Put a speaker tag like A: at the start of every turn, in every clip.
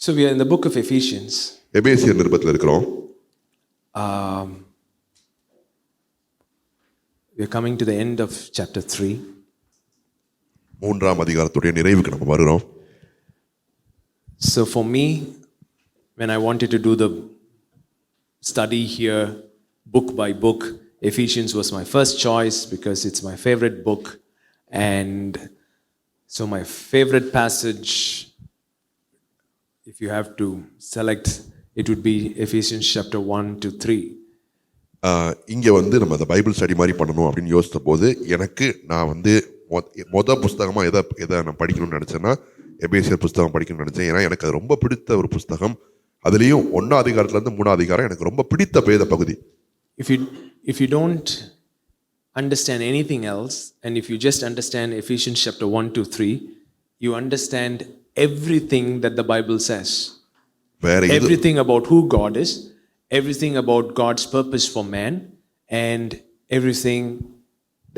A: So we are in the book of Ephesians.
B: எபேசியர் நிருபத்தில் இருக்கிறோம்.
A: We are coming to the end of chapter 3.
B: மூன்றாம் அதிகாரத்துடைய நிறைவுக்கு நம்ம வருகிறோம்.
A: So for me, when I wanted to do the study here, book by book, Ephesians was my first choice because it's my favorite book. And so my favorite passage, if you have to select, it would be Ephesians chapter 1 to 3.
B: இங்கே வந்து நம்ம அந்த Bible study மாதிரி பண்ணணும் அப்படின்னு யோசித்த போது எனக்கு நான் வந்து புஸ்தகமாக எதை நான் படிக்கணும்னு நினச்சேன்னா எபேசியர் புஸ்தகம் படிக்கணும்னு நினச்சேன். ஏன்னா எனக்கு அது ரொம்ப பிடித்த ஒரு புஸ்தகம். அதுலேயும் 1ஆம் அதிகாரத்துலேருந்து 3ஆம் அதிகாரம் எனக்கு ரொம்ப பிடித்த வேத பகுதி.
A: If you don't understand anything else, and if you just understand Ephesians chapter 1 to 3, you understand everything that the Bible says. Everything about who God is, everything about God's purpose for man, and everything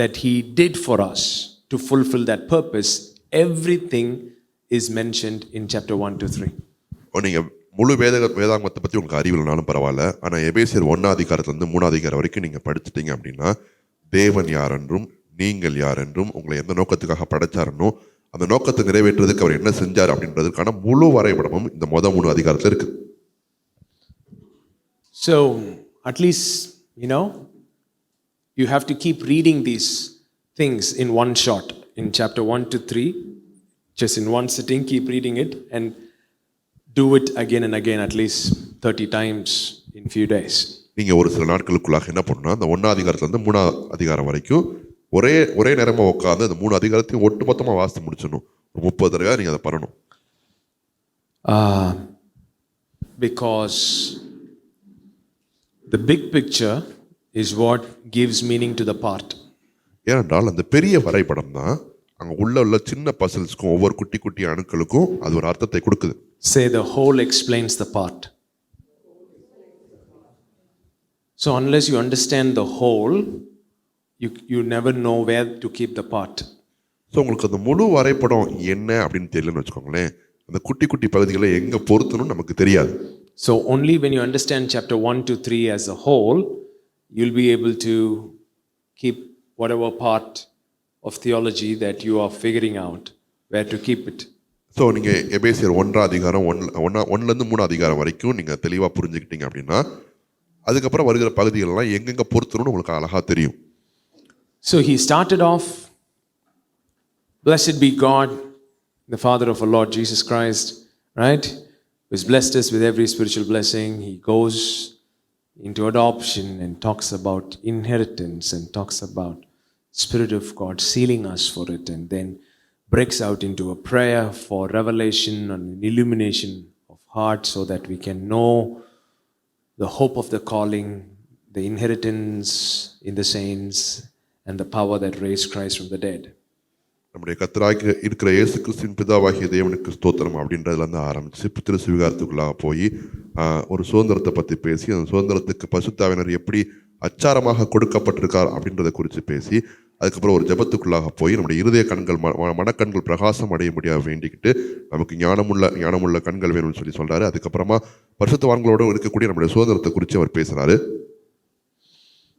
A: that He did for us to fulfill that purpose. Everything is mentioned in chapter 1 to 3.
B: நீங்கள் முழு வேதாங்கத்தை பற்றி உங்களுக்கு அறிவில்னாலும் பரவாயில்ல, ஆனால் எபேசியர் 1ஆம் அதிகாரத்துலேருந்து 3ஆம் அதிகாரம் வரைக்கும் நீங்கள் படிச்சுட்டீங்க அப்படின்னா தேவன் யார் என்றும் நீங்கள் யார் என்றும் உங்களை எந்த நோக்கத்துக்காக படைச்சாரனோ அந்த நோக்கத்தை நிறைவேற்றுறதுக்கு அவர் என்ன செஞ்சார் அப்படின்றதுக்கான முழு வரைபடமும் இந்த 3 அதிகாரத்தில் இருக்கு.
A: So at least you have to keep reading these things in one shot, in chapter 1 to 3, just in one sitting. Keep reading it and do it again and again, at least 30 times in few days.
B: நீங்க ஒரு சில நாட்களுக்குள்ளாக என்ன பண்ணணும்னா அந்த 1ஆம் அதிகாரத்துல இருந்து 3ஆம் அதிகாரம் வரைக்கும் ஒரே நேரமா உட்கார்ந்து அந்த 3 அதிகாரத்தையும் ஒட்டுமொத்தமா வாசித்து முடிச்சணும். ஒரு 30 தடவை நீங்க அதை பண்ணணும்.
A: Because the big picture is what gives meaning to the part.
B: ஏனென்றால் அந்த பெரிய வரைபடம் தான் அங்க உள்ள சின்ன பசில்ஸ்க்கும் ஒவ்வொரு குட்டி குட்டி அணுக்களுக்கும் அது ஒரு அர்த்தத்தை கொடுக்குது.
A: Say the whole explains the part. So unless you understand the whole, you never know where to keep the part.
B: So உங்களுக்கு அந்த முழு வரைபடம் என்ன அப்படின்னு தெரியலன்னு வச்சுக்கோங்களேன், அந்த குட்டி குட்டி பகுதிகளை எங்க பொருத்தணும் நமக்கு தெரியாது.
A: So only when you understand chapter 1 to 3 as a whole, you'll be able to keep whatever part of theology that you are figuring out where to keep it.
B: So நீங்கள் எபேசியர் 1ஆம் அதிகாரம் 1லேருந்து 3ஆம் அதிகாரம் வரைக்கும் நீங்கள் தெளிவாக புரிஞ்சுக்கிட்டீங்க அப்படின்னா அதுக்கப்புறம் வருகிற பகுதிகளெல்லாம் எங்கெங்கே பொறுத்தணும்னு உங்களுக்கு அழகாக தெரியும்.
A: So he started off, blessed be God, the Father of our Lord Jesus Christ, right? Who has blessed us with every spiritual blessing. He goes into adoption and talks about inheritance and talks about Spirit of God sealing us for it, and then breaks out into a prayer for revelation and illumination of heart so that we can know the hope of the calling, the inheritance in the saints, and the power that raised Christ from the dead.
B: நம்முடைய கர்த்தராகிய இருக்கிற இயேசு கிறிஸ்துவின் பிதாவாகிய தேவனுக்கு ஸ்தோத்திரம் அப்படின்றதுலேருந்து ஆரம்பித்து திரு சுவிகாரத்துக்குள்ளாக போய் ஒரு சுதந்திரத்தை பற்றி பேசி அந்த சுதந்திரத்துக்கு பசுத்தாவினர் எப்படி அச்சாரமாக கொடுக்கப்பட்டிருக்கார் அப்படின்றத குறித்து பேசி அதுக்கப்புறம் ஒரு ஜெபத்துக்குள்ளாக போய் நம்முடைய இருதய கண்கள் மனக்கண்கள் பிரகாசம் அடைய முடியாது வேண்டிக்கிட்டு நமக்கு ஞானமுள்ள கண்கள் வேணும்னு சொல்லி சொல்றாரு. அதுக்கப்புறமா பரிசுத்தவான்களோடு இருக்கக்கூடிய நம்முடைய சுதந்திரத்தை குறித்து அவர் பேசுறாரு.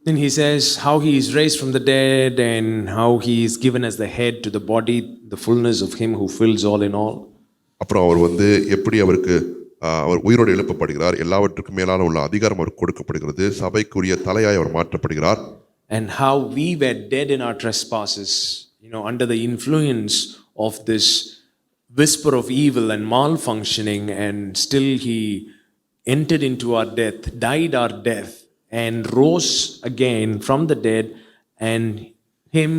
A: Then he says how he is raised from the dead and how he is given as the head to the body, the fullness of him who fills all in all.
B: அப்புறம் அவர் வந்து எப்படி அவர் உயிரோடு எழுப்பப்படுகிறார், எல்லாவற்றுக்கும் மேலான உள்ள அதிகாரம் அவருக்கு கொடுக்கப்படுகிறது, சபைக்குரிய தலையாய் அவர் மாற்றப்படுகிறார்.
A: And how we were dead in our trespasses, under the influence of this whisper of evil and malfunctioning, and still he entered into our death, died our death, and rose again from the dead, and him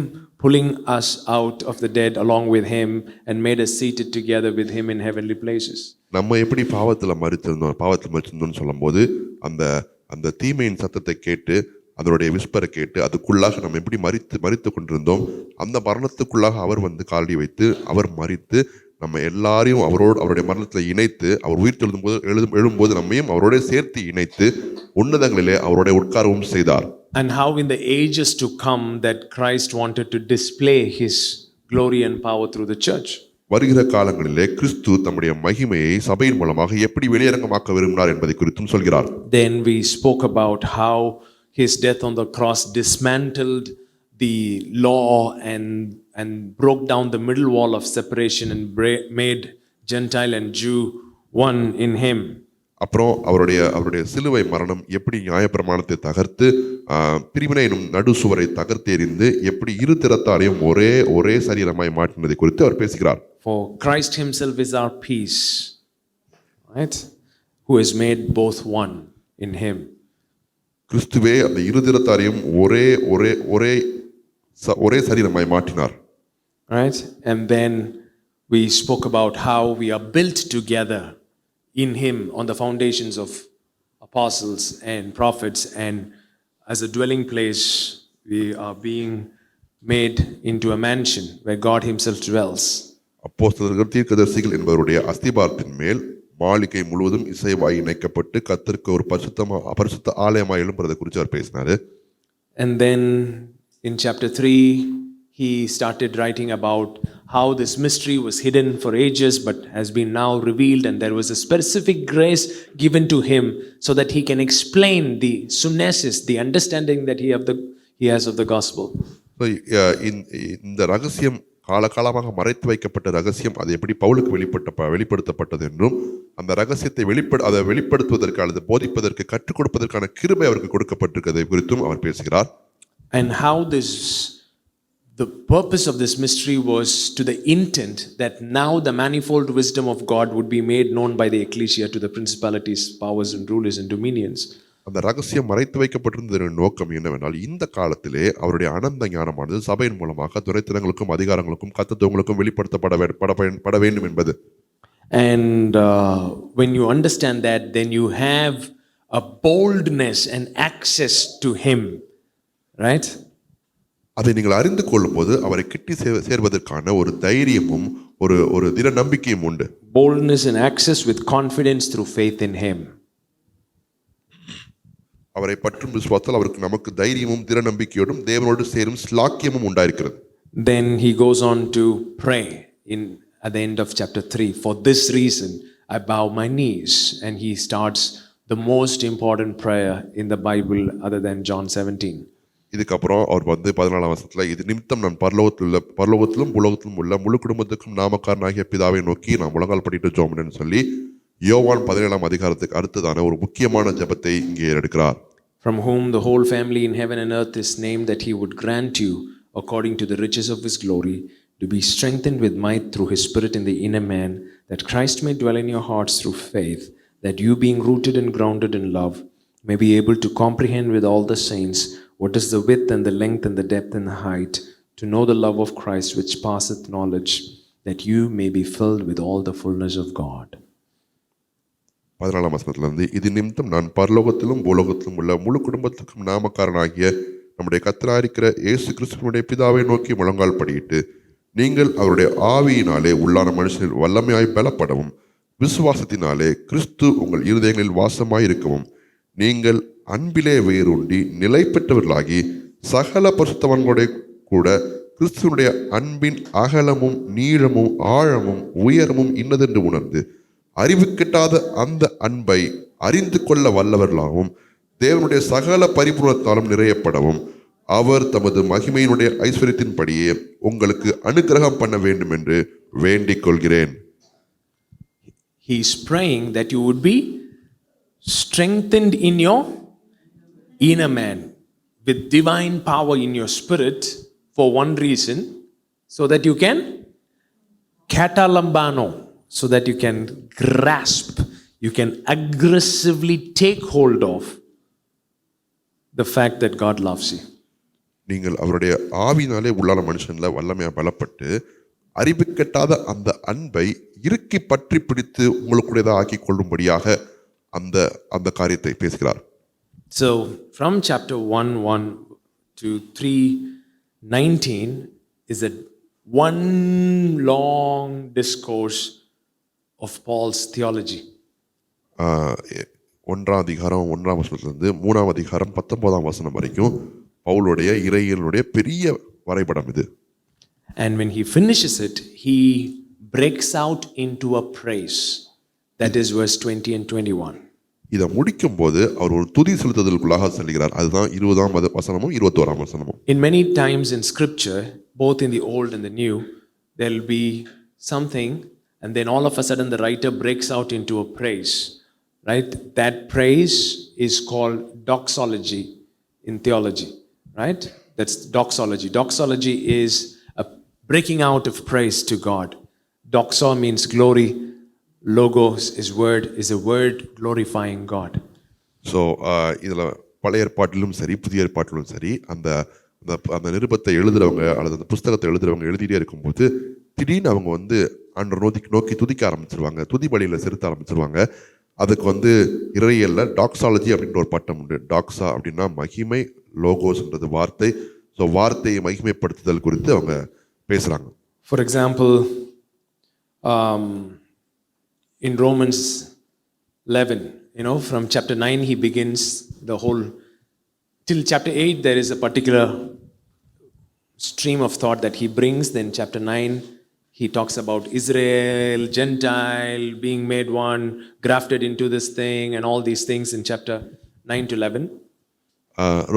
A: pulling us out of the dead along with him and made us seated together with him in heavenly places.
B: நம்ம எப்படி பாவத்தில் மரிச்சிருந்தோம்னு சொல்லும்போது அந்த தீமையின் சத்தத்தை கேட்டு அதனுடைய விஸ்பரை கேட்டு அதுக்குள்ளாக நம்ம எப்படி மரித்து கொண்டிருந்தோம், அந்த மரணத்துக்குள்ளாக அவர் வந்து காலடி வைத்து அவர் மரித்து நம்ம எல்லாரையும் அவருடைய மரணத்தில் இணைத்து அவர் உயிர் எழும்போது நம்மையும் அவரோட சேர்த்து இணைத்து உன்னதங்களிலே அவரோட உட்காரவும் செய்தார்.
A: And how in the ages to come that Christ wanted to display his glory and power through the church.
B: வருகிற காலங்களிலே கிறிஸ்து தம்முடைய மகிமையை சபையின் மூலமாக எப்படி வெளியரங்கமாக்க விரும்பினார் என்பதை குறித்தும் சொல்கிறார்.
A: Then we spoke about how his death on the cross dismantled the law and broke down the middle wall of separation and made Gentile and Jew one in him.
B: அப்புறம் அவருடைய சிலுவை மரணம் எப்படி நியாயப்பிரமாணத்தை தகர்த்து பிரிவினை எனும் நடு சுவரை தகர்த்தெறிந்து எப்படி இரு திறத்தாரையும் ஒரே சரீரமாய் மாற்றினதை குறித்து அவர் பேசுகிறார்.
A: For Christ himself is our peace, right? Who has made both one in him.
B: கிறிஸ்துவே அந்த இரு திறத்தாரையும் ஒரே சரீரமாய் மாற்றினார்.
A: Right? And then we spoke about how we are built together in him on the foundations of apostles and prophets, and as a dwelling place we are being made into a mansion where God himself dwells.
B: அப்போஸ்தலர்கள் தீர்க்கதரிசிகள் என்பவருடைய அஸ்திபாரத்தின் மேல் மாளிகை முழுவதும் இசைவாய் இணைக்கப்பட்டு கர்த்தருக்கு ஒரு பரிசுத்த ஆலயமாய் எழும்புறதை குறித்து அவர் பேசினாரு.
A: And then in chapter 3 he started writing about how this mystery was hidden for ages but has been now revealed, and there was a specific grace given to him so that he can explain the sunesis, the understanding that he has of the gospel.
B: இந்த ரகசியம் காலகாலமாக மறைத்து வைக்கப்பட்ட ரகசியம் அது எப்படி பவுலுக்கு வெளிப்படுத்தப்பட்டது என்றும் அந்த ரகசியத்தை வெளிப்படுத்துவதற்கு அல்லது போதிப்பதற்கு கற்றுக் கொடுப்பதற்கான கிருபை அவருக்கு கொடுக்கப்பட்டிருக்கிறதை குறித்தும் அவர் பேசுகிறார்.
A: And how the purpose of this mystery was to the intent that now the manifold wisdom of God would be made known by the ecclesia to the principalities, powers and rulers and dominions.
B: அந்த ரகசியம் மறைத்து வைக்கப்பட்டிருந்ததன் நோக்கம் என்னவென்றால் இந்த காலத்திலே அவருடைய அனந்த ஞானமானது சபையின் மூலமாக துரைத்தனங்களுக்கும் அதிகாரங்களுக்கும் கர்த்தத்துவங்களுக்கும் வெளிப்படுத்தப்பட வேண்டும் என்பது.
A: And when you understand that, then you have a boldness and access to him, right?
B: அதை நீங்கள் அறிந்து கொள்ளும்போது அவரை கிட்டி சேர்வதற்கான ஒரு தைரியமும் ஒரு திட நம்பிக்கையும் உண்டு.
A: Boldness and access with confidence through faith in him.
B: அவரை பற்றும் விசுவாசத்தால் அவருக்கு நமக்கு தைரியமும் திட நம்பிக்கையோடும் தேவனோடு சேரும் ஸ்லாக்கியமும் உண்டாயிருக்கிறது.
A: Then he goes on to pray at the end of chapter 3. For this reason I bow my knees, and he starts the most important prayer in the Bible other than John 17.
B: இதுக்கப்புறம் அவர் 14ஆம் வசனத்துல இது நிமித்தம் நான் பரலோகத்திலும் உலகத்திலும் உள்ள முழு குடும்பத்துக்கும் நாமக்காரனாகிய பிதாவை நோக்கி நான் முழங்கால் படிட்டு ஜெபம்னு சொல்லி யோவான் 17ஆம் அதிகாரத்துக்கு அடுத்ததான ஒரு முக்கியமான ஜெபத்தை இங்கே எடுக்கிறார்.
A: From whom the whole family in heaven and earth is named, that he would grant you according to the riches of his glory to be strengthened with might through his spirit in the inner man, that Christ may dwell in your hearts through faith, that you being rooted and grounded in love may be able to comprehend with all the saints what is the width and the length and the depth and the height, to know the love of Christ which passeth knowledge, that you may be filled with all the fullness of God.
B: 14ஆம் வசனத்திலிருந்து இது நிமித்தம் நான் பரலோகத்திலும் உலகத்திலும் உள்ள முழு குடும்பத்துக்கும் நாமக்காரனாகிய நம்முடைய கர்த்தராயிருக்கிற இயேசு கிறிஸ்துவினுடைய பிதாவை நோக்கி முழங்கால் படியிட்டு நீங்கள் அவருடைய ஆவியினாலே உள்ளான மனுஷனில் வல்லமையாய் பலப்படவும் விசுவாசத்தினாலே கிறிஸ்து உங்கள் இருதயங்களில் வாசமாய் இருக்கவும் நீங்கள் அன்பிலே வேரூண்டி நிலை பெற்றவர்களாகி சகல பரிசுத்தவான்களோட கூட கிறிஸ்துவனுடைய அன்பின் அகலமும் நீளமும் ஆழமும் உயரமும் இன்னதென்று உணர்ந்து அறிவு கெட்டாத அந்த அன்பை அறிந்து கொள்ள வல்லவர்களாகவும் தேவனுடைய சகல பரிபூரணத்தாலும் நிறையப்படவும் அவர் தமது மகிமையினுடைய ஐஸ்வர்யத்தின்படியே உங்களுக்கு அனுக்கிரகம் பண்ண வேண்டும் என்று வேண்டிக் கொள்கிறேன்.
A: He is praying that you would be strengthened in your inner man with divine power in your spirit for one reason, so that you can katalambano, so that you can grasp, you can aggressively take hold of the fact that God loves you.
B: நீங்கள் அவருடைய ஆவியினாலே உள்ளான மனுஷன்ல வல்லமையா பலப்பட்டு அறிவு கெட்டாத அந்த அன்பை இறுக்கி பற்றி பிடித்து உங்களுக்குடையதாக ஆக்கி கொள்ளும்படியாக அந்த காரியத்தை பேசுகிறார்.
A: So from chapter 1:1 to 3:19 is a one long discourse of Paul's theology.
B: 1ஆம் அதிகாரம் 1ஆம் வசனத்திலிருந்து 3ஆம் அதிகாரம் 19ஆம் வசனம் வரைக்கும் பவுலுடைய இறையியலுடைய பெரிய வரைபடம் இது.
A: And when he finishes it, he breaks out into a praise. That is verse 20 and 21.
B: இதை முடிக்கும் போது அவர் ஒரு துதி செலுத்துதலுக்குள்ளாக செல்கிறார். அதுதான் 20ஆம் வசனமும் 21ஆம் வசனமும்.
A: In many times in scripture, both in the old and the new, there will be something and then all of a sudden the writer breaks out into a praise, right? That praise is called doxology in theology, right? That's doxology. Doxology is a breaking out of praise to God. Doxa means glory. Logos is a word glorifying God.
B: So இதில் பழைய ஏற்பாட்டிலும் சரி புதிய ஏற்பாட்டிலும் சரி அந்த அந்த நிருபத்தை எழுதுறவங்க அல்லது அந்த புஸ்தகத்தை எழுதுறவங்க எழுதிட்டே இருக்கும்போது திடீர்னு அவங்க வந்து ஆண்டவரை நோக்கி துதிக்க ஆரம்பிச்சிருவாங்க, துதி பலியில் செலுத்த ஆரம்பிச்சிருவாங்க. அதுக்கு இறையல்ல டாக்ஸாலஜி அப்படின்ற ஒரு பட்டம் உண்டு. டாக்ஸா அப்படின்னா மகிமை, லோகோஸ்ன்றது வார்த்தை. ஸோ வார்த்தையை மகிமைப்படுத்துதல் குறித்து அவங்க பேசுகிறாங்க.
A: For example, in Romans 11, from chapter 9 he begins the whole, till chapter 8 there is a particular stream of thought that he brings. Then chapter 9 he talks about Israel, Gentile, being made one, grafted into this thing and all these things in chapter 9 to 11.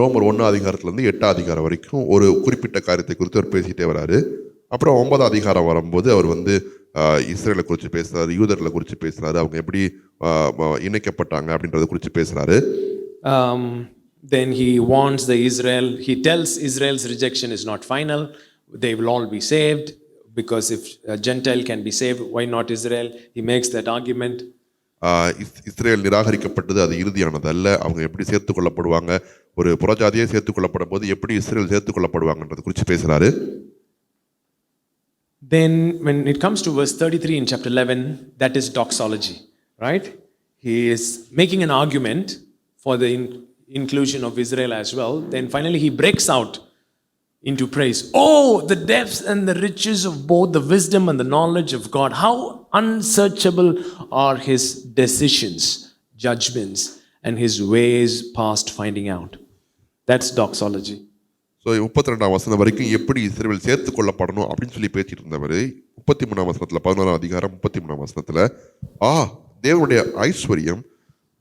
B: ரோமர் 1ஆம் அதிகாரத்துலேருந்து 8ஆம் அதிகாரம் வரைக்கும் ஒரு குறிப்பிட்ட காரியத்தை குறித்து அவர் பேசிகிட்டே வராரு. அப்புறம் 9ஆம் அதிகாரம் வரும்போது அவர் இஸ்ரேலை குறித்து பேசுறாரு, யூதர்களை குறித்து பேசுறாரு, அவங்க எப்படி இணைக்கப்பட்டாங்க அப்படின்றத குறித்து பேசுறாரு.
A: Then he warns the Israel. He tells Israel's rejection is not final. They will all be saved because if a Gentile can be saved, why not Israel? He makes that argument.
B: Israel நிராகரிக்கப்பட்டது, அது இறுதியானது அல்ல. அவங்க எப்படி சேர்த்து கொள்ளப்படுவாங்க, ஒரு புறஜாதியை சேர்த்து கொள்ளப்படும் போது எப்படி இஸ்ரேல் சேர்த்து கொள்ளப்படுவாங்கன்றது குறித்து பேசுறாரு.
A: Then when it comes to verse 33 in chapter 11, that is doxology, right? He is making an argument for the inclusion of Israel as well. Then finally he breaks out into praise. Oh, the depths and the riches of both the wisdom and the knowledge of God. How unsearchable are his decisions, judgments, and his ways past finding out. That's doxology.
B: So 32ஆம் வசனம் வரைக்கும் எப்படி Israel சேர்த்து கொள்ளப்படணும் அப்படின்னு சொல்லி பேசிட்டு இருந்தவர் 33ஆம் வசனத்தில் 11ஆம் அதிகாரம் 33ஆம் வசனத்தில் தேவனுடைய ஐஸ்வர்யம்,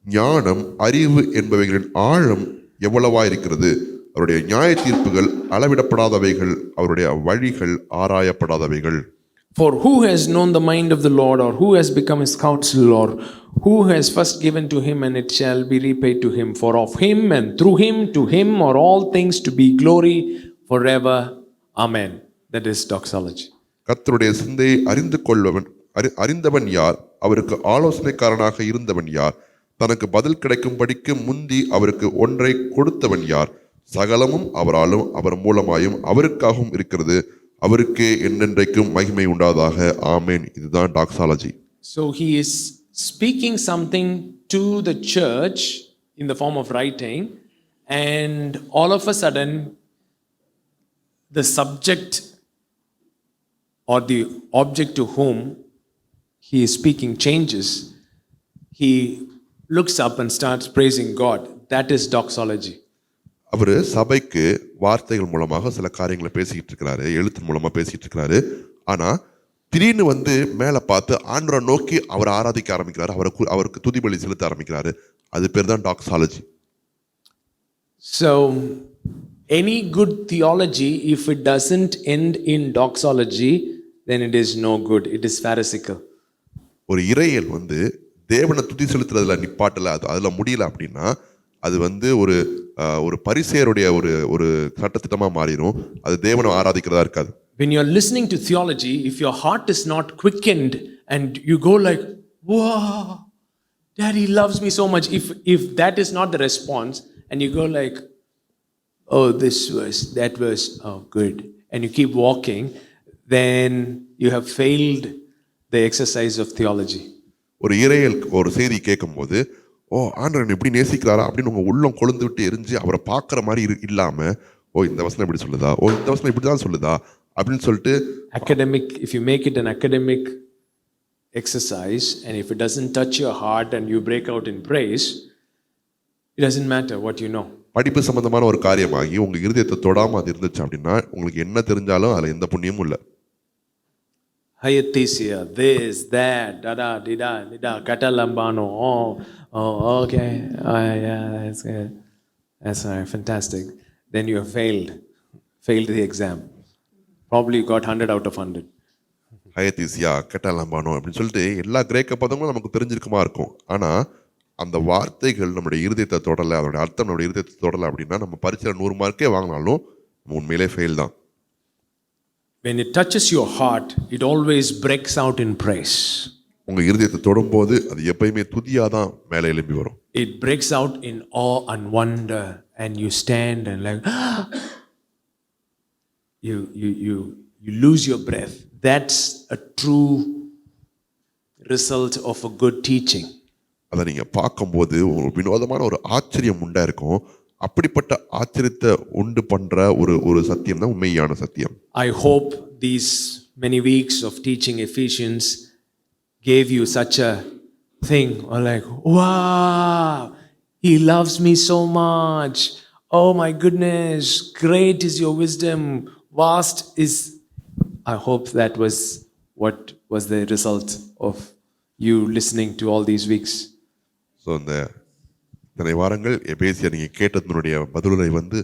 B: ஞானம், அறிவு என்பவைகளின் ஆழம் எவ்வளவா இருக்கிறது, அவருடைய நியாய தீர்ப்புகள் அளவிடப்படாதவைகள், அவருடைய வழிகள் ஆராயப்படாதவைகள்.
A: For who has known the mind of the Lord, or who has become his counselor, or who has first given to him and it shall be repaid to him? For of him and through him to him are all things to be glory forever. Amen. That is doxology.
B: கர்த்தருடைய சிந்தையை அறிந்தவன் யார், அவருக்கு ஆலோசனைக்காரனாக இருந்தவன் யார், தனக்கு பதில் கிடைக்கும்படிக்கு முந்தி அவருக்கு ஒன்றை கொடுத்தவன் யார், சகலமும் அவராலும் அவர் மூலமாயும் அவருக்காகவும் இருக்கிறது, அவருக்கே என்னென்றைக்கும் மகிமை உண்டாதாக. ஆமென். இதுதான் toxicology.
A: So he is speaking something to the church in the form of writing, and all of a sudden the subject or the object to whom he is speaking changes. He looks up and starts praising God. That is doxology.
B: அவர் சபைக்கு வார்த்தைகள் மூலமாக சில காரியங்களை பேசிக்கிட்டு இருக்கிறாரு, எழுத்து மூலமாக பேசிக்கிட்டு இருக்கிறாரு. ஆனால் திடீர்னு மேலே பார்த்து ஆண்டவரை நோக்கி அவர் ஆராதிக்க ஆரம்பிக்கிறாரு, அவருக்கு துதிபலி செலுத்த ஆரம்பிக்கிறாரு. அது பேர் தான் toxicology.
A: So any good theology, if it doesn't end in doxology, then it is no good. It is pharisaical.
B: ஒரு இறையல் தேவனை துதி செலுத்துறதுல நிப்பாட்டல, அதில் முடியல அப்படின்னா அது ஒரு ஒரு பரிசேயருடைய ஒரு சட்டத்திட்டமாக மாறிடும். அது தேவனை ஆராதிக்கிறதா இருக்காது.
A: When you are listening to theology, if your heart is not quickened and you go like, wow, Daddy loves me so much. If that is not the response and you go like, oh, this verse, that verse, oh, good, and you keep walking, then you have failed the exercise of theology.
B: ஒரு இறையல் ஒரு செய்தி கேட்கும்போது, ஓ ஆண்டவன் எப்படி நேசிக்கிறாரா அப்படின்னு உங்கள் உள்ளம் கொழுந்து விட்டு எரிஞ்சு அவரை பார்க்குற மாதிரி இல்லாமல், ஓ இந்த வசனம் இப்படி சொல்லுதா, ஓ இந்த வசனம் இப்படி தான் சொல்லுதா அப்படின்னு சொல்லிட்டு
A: academic, if you make it an academic exercise and if it doesn't touch your heart and you break out in praise, it doesn't matter what you know.
B: படிப்பு சம்பந்தமான ஒரு காரியமாகி உங்கள் இருதயத்தை தொடாமல் அது இருந்துச்சு அப்படின்னா உங்களுக்கு என்ன தெரிஞ்சாலும் அதில் எந்த புண்ணியமும் இல்லை.
A: Hyatisia, this, that, da, Catalambano. Okay. Yeah, that's good. That's fantastic. Then you have failed the exam. Probably you got 100 out of 100.
B: ஹயத்தீசியா கெட்டாலம்பானோ அப்படின்னு சொல்லிட்டு எல்லா கிரேக்க பதங்களும் நமக்கு தெரிஞ்சிருக்குமா இருக்கும். ஆனால் அந்த வார்த்தைகள் நம்முடைய இருதயத்தை தொடலை, அதோடைய அர்த்தம் நம்முடைய இருதயத்தை தொடலை அப்படின்னா நம்ம பரீட்சையில் 100 மார்க்கே வாங்கினாலும் நம்ம உண்மையிலே ஃபெயில் தான்.
A: When it touches your heart, it always breaks out in praise.
B: உங்கள் இருதயத்தை தொடும்போது அது எப்பயுமே துதியாக தான் மேலே எழும்பி வரும்.
A: It breaks out in awe and wonder, and you stand and like you lose your breath. That's a true result of a good teaching.
B: அதை நீங்கள் பார்க்கும்போது ஒரு வினோதமான ஒரு ஆச்சரியம் உண்டா இருக்கும். அப்படிப்பட்ட ஆச்சரியத்தை உண்டு பண்ற ஒரு சத்தியம் தான் உண்மையான சத்தியம்.
A: I hope these many weeks of teaching Ephesians gave you such a thing, or like, wow, he loves me so much. Oh my goodness, great is your wisdom, vast is. I hope that was what was the result of you listening to all these weeks.
B: So இந்த இத்தனை வாரங்கள் எபேசியர் நீங்கள் கேட்டதனுடைய பதிலுரை வந்து,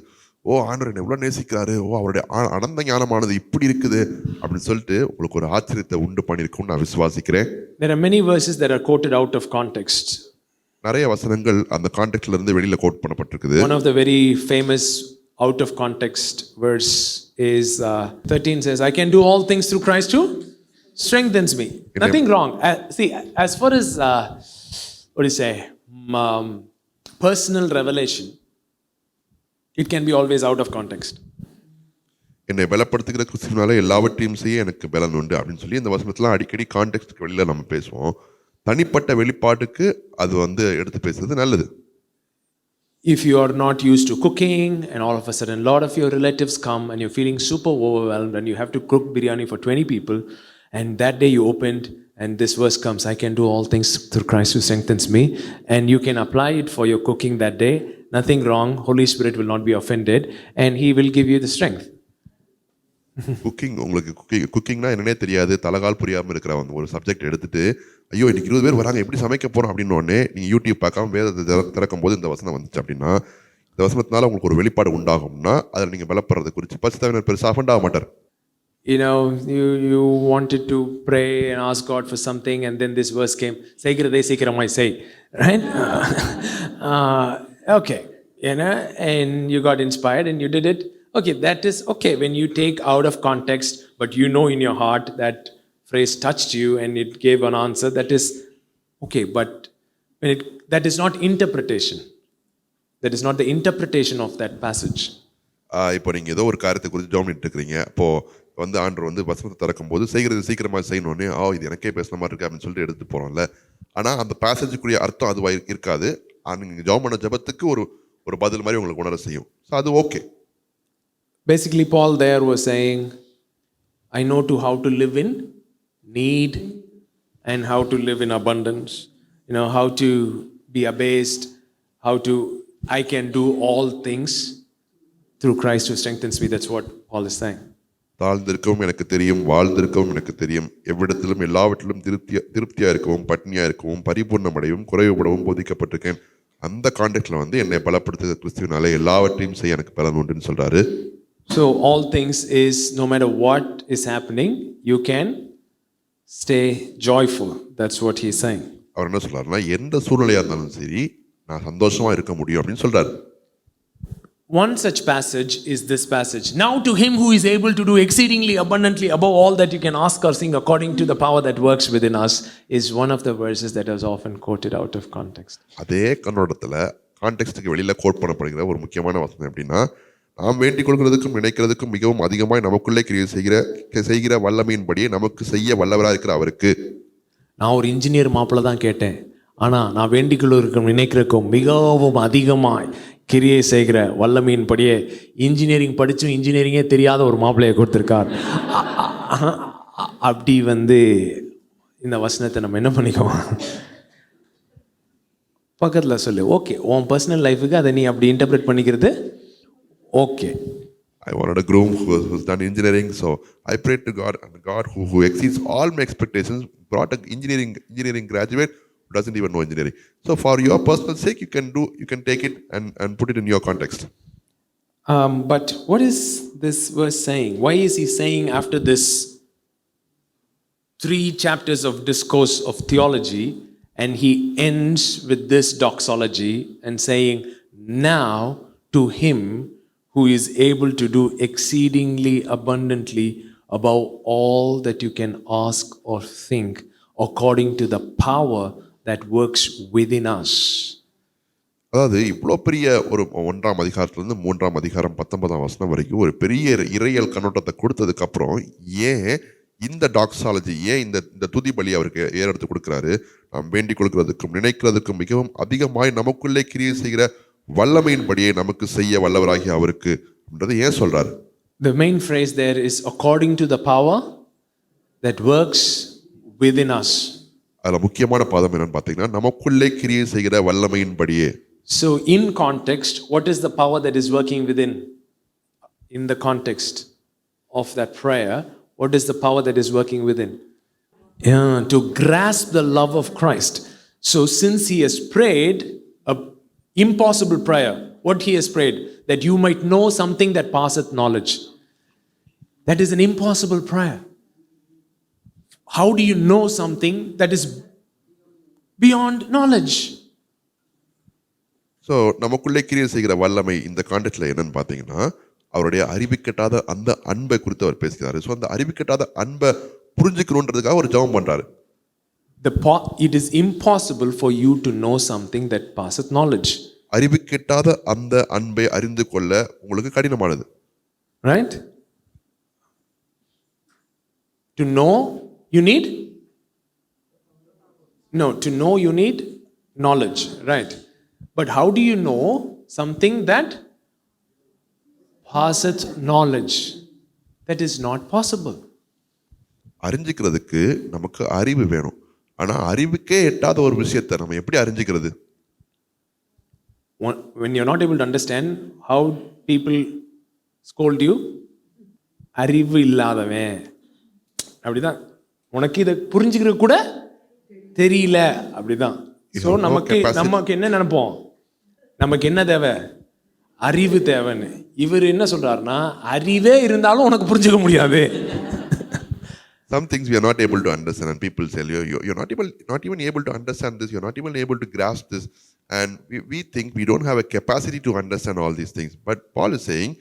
B: ஓ ஆண்டவர் என்னை எவ்வளோ நேசிக்கிறாரு, ஓ அவருடைய அனந்த ஞானமானது இப்படி இருக்குது அப்படின்னு சொல்லிட்டு உங்களுக்கு ஒரு ஆச்சரியத்தை உண்டு பண்ணியிருக்கும்னு நான் விசுவாசிக்கிறேன்.
A: There are many verses that are quoted out of context.
B: நிறைய வசனங்கள் அந்த கான்டெக்ட்ல இருந்து வெளியில code பண்ணப்பட்டிருக்குது.
A: One of the very famous out of context verse is 13 says, I can do all things through Christ who strengthens me. Nothing wrong. See, as far as what do you say, personal revelation, it can be always out of context.
B: என்னை பலப்படுத்துகிற கிறிஸ்துவினால எல்லாவற்றையும் செய்ய எனக்கு பலன் உண்டு அப்படின்னு சொல்லி இந்த வசனத்துல அடிக்கடி கான்டெக்ட்க்கு வெளியில நம்ம பேசுவோம். தனிப்பட்ட வெளிப்பாட்டுக்கு அது வந்து எடுத்து பேசுறது நல்லது.
A: If you are not used to cooking and all of a sudden a lot of your relatives come and you're feeling super overwhelmed and you have to cook biryani for 20 people, and that day you opened and this verse comes, I can do all things through Christ who strengthens me, and you can apply it for your cooking that day, nothing wrong. Holy Spirit will not be offended and he will give you the strength.
B: Cooking, உங்களுக்கு குக்கிங்னா என்னன்னே தெரியாது, தலகால் புரியாமல் இருக்கிற ஒரு subject எடுத்துட்டு, ஐயோ இன்னைக்கு 20 பேர் வராங்க எப்படி சமைக்க போறோம் அப்படின்னு உடனே நீங்கள் யூடியூப் பார்க்காம வேதத்தை திறக்கும் போது இந்த வசனம் வந்துச்சு அப்படின்னா, இந்த வசனத்தினால உங்களுக்கு ஒரு வெளிப்பாடு உண்டாகும்னா அதில் நீங்கள் பலப்படுறது குறித்து பரிசுத்தாவியானவர் பெருசாக அஃபண்ட் ஆக மாட்டார்.
A: You know, you wanted to pray and ask God for something, and then this verse came, சீக்கிரமாய் செய், right? Okay, you know, and you got inspired and you did it. Okay, that is okay when you take out of context, but you know in your heart that phrase touched you and it gave an answer, that is okay. But when that is not interpretation. That is not the interpretation of that passage.
B: இப்போ நீங்கள் ஏதோ ஒரு காரியத்தை குறித்து ஜெபம் பண்ணிட்டு இருக்கிறீங்க, அப்போது வந்து ஆண்டவர் வந்து வசனத்தை திறக்கும் போது செய்கிறது சீக்கிரமாக செய்யணுன்னே, இது எனக்கே பேசுன மாதிரி இருக்கு அப்படின்னு சொல்லிட்டு எடுத்து போகிறோம்ல. ஆனால் அந்த பேசேஜுக்குரிய அர்த்தம் அதுவாக இருக்காது. நீங்கள் ஜெபம் பண்ண ஜெபத்துக்கு ஒரு பதில் மாதிரி உங்களுக்கு உணர செய்யும். ஸோ அது okay.
A: Basically, Paul there was saying, I know how to live in need and how to live in abundance. You know, how to be abased, I can do all things through Christ who strengthens me. That's what Paul is saying.
B: தாழ்ந்திருக்கவும் எனக்கு தெரியும், வாழ்ந்திருக்கவும் எனக்கு தெரியும், எவ்விடத்திலும் எல்லாவற்றிலும் திருப்தியாக இருக்கவும், பட்னியாக இருக்கவும், பரிபூர்ணமடையவும், குறைவுபடவும் போதிக்கப்பட்டிருக்கேன். அந்த கான்டெக்ட்ல வந்து என்னை பலப்படுத்துகிற கிறிஸ்துவினாலே எல்லாவற்றையும் செய்ய எனக்கு பலன் உண்டுன்னு சொல்றாரு.
A: So all things is, no matter what is happening, you can stay joyful. That's what he's saying.
B: அவர் என்ன சொல்றாருன்னா, எந்த சூழ்நிலையா இருந்தாலும் சரி நான் சந்தோஷமா இருக்க முடியும் அப்படின்னு சொல்றாரு.
A: One such passage is this passage. Now to him who is able to do exceedingly abundantly above all that you can ask or sing according to the power that works within us, is one of the verses that is often quoted out of context.
B: அதே கண்ணோட்டத்துல கான்டெக்ஸ்டுக்கு வெளியில code பண்ணப்படுகிற ஒரு முக்கியமான வசனம் எப்படின்னா, நாம் வேண்டிக் கொள்கிறதுக்கும் நினைக்கிறதுக்கும் மிகவும் அதிகமாய் நமக்குள்ளே கிரியை செய்கிற வல்லமையின்படியே நமக்கு செய்ய வல்லவராக இருக்கிற அவருக்கு.
A: நான் ஒரு இன்ஜினியர் மாப்பிள்ள தான் கேட்டேன், ஆனால் நான் வேண்டிக் கொள்வதற்கும் நினைக்கிறதுக்கும் மிகவும் அதிகமாய் கிரியை செய்கிற வல்லமையின்படியே இன்ஜினியரிங் படித்தும் இன்ஜினியரிங்கே தெரியாத ஒரு மாப்பிள்ளையை கொடுத்துருக்கார். அப்படி வந்து இந்த வசனத்தை நம்ம என்ன பண்ணிக்குவோம், பக்கத்தில் சொல்லு, ஓகே உன் பர்சனல் லைஃபுக்கு அதை நீ அப்படி இன்டர்பிரேட் பண்ணிக்கிறது okay.
B: I wanted a groom who's done engineering, so I prayed to God, and God who exceeds all my expectations brought an engineering graduate who doesn't even know engineering. So for your personal sake, you can take it and put it in your context.
A: But what is this verse saying? Why is he saying after this 3 chapters of discourse of theology, and he ends with this doxology and saying, now to him who is able to do exceedingly abundantly above all that you can ask or think, according to the power that works within us.
B: அதாவது இவ்வளோ பெரிய ஒரு 1ஆம் அதிகாரத்திலிருந்து 3ஆம் அதிகாரம் 19ஆம் வசனம் வரைக்கும் ஒரு பெரிய இறையியல் கண்ணோட்டத்தை கொடுத்ததுக்கு அப்புறம் ஏன் இந்த டாக்ஸாலஜி, ஏன் இந்த துதி பலி அவருக்கு ஏறெடுத்து கொடுக்குறாரு? நாம் வேண்டிக் கொள்கிறதுக்கும் நினைக்கிறதுக்கும் மிகவும் அதிகமாய் நமக்குள்ளே கிரியை செய்கிற வல்லமையின்படியே நமக்கு செய்ய வல்லவராகி அவருக்கு அப்படின்றத ஏன் சொல்றாரு?
A: The main phrase there is according to the power that works within us.
B: அதுல முக்கியமான பதம் என்னன்னு பார்த்தீங்கன்னா, நமக்குள்ளே கிரியை செய்கிற வல்லமையின்படியே.
A: So in context, what is the power that is working within? In the context of that prayer, what is the power that is working within? To grasp the love of Christ. So since he has prayed a impossible prayer, what he has prayed, that you might know something that passeth knowledge. That is an impossible prayer. How do you know something that is beyond knowledge?
B: So நமக்குள்ளே கிரியை செய்கிற வல்லமை இந்த கான்டெக்ட்ல என்னன்னு பார்த்தீங்கன்னா, அவருடைய அறிவிக்கட்டாத அந்த அன்பை குறித்து அவர் பேசுகிறாரு. ஸோ அந்த அறிவிக்கட்டாத அன்பை புரிஞ்சுக்கணுன்றதுக்காக ஒரு ஜெபம் பண்றாரு.
A: It is impossible for you to know something that passeth knowledge.
B: அறிவிக்கட்டாத அந்த அன்பை அறிந்து கொள்ள உங்களுக்கு கடினமானது.
A: Right? To know you need? No, to know you need knowledge. Right. But how do you know something that passeth knowledge? That is not possible.
B: அறிஞ்சிக்கிறதுக்கு நமக்கு அறிவு வேணும். ஆனா அறிவுக்கே எட்டாத ஒரு விஷயத்தை நம்ம எப்படி அறிஞ்சிக்கிறது?
A: When you're not able to understand, how people scold you? அறிவு இல்லாதவன். அப்படிதான். உனக்கு இதை புரிஞ்சுக்கிறது கூட தெரியல அப்படிதான். ஸோ நமக்கு என்ன நினைப்போம்? நமக்கு என்ன தேவை? அறிவு தேவைன்னு. இவர் என்ன சொல்றாருன்னா, அறிவே இருந்தாலும் உனக்கு புரிஞ்சுக்க முடியாது.
B: Some things we are not able to understand, and people tell you're not even able to understand this, you're not even able to grasp this, and we think we don't have a capacity to understand all these things. But Paul is saying,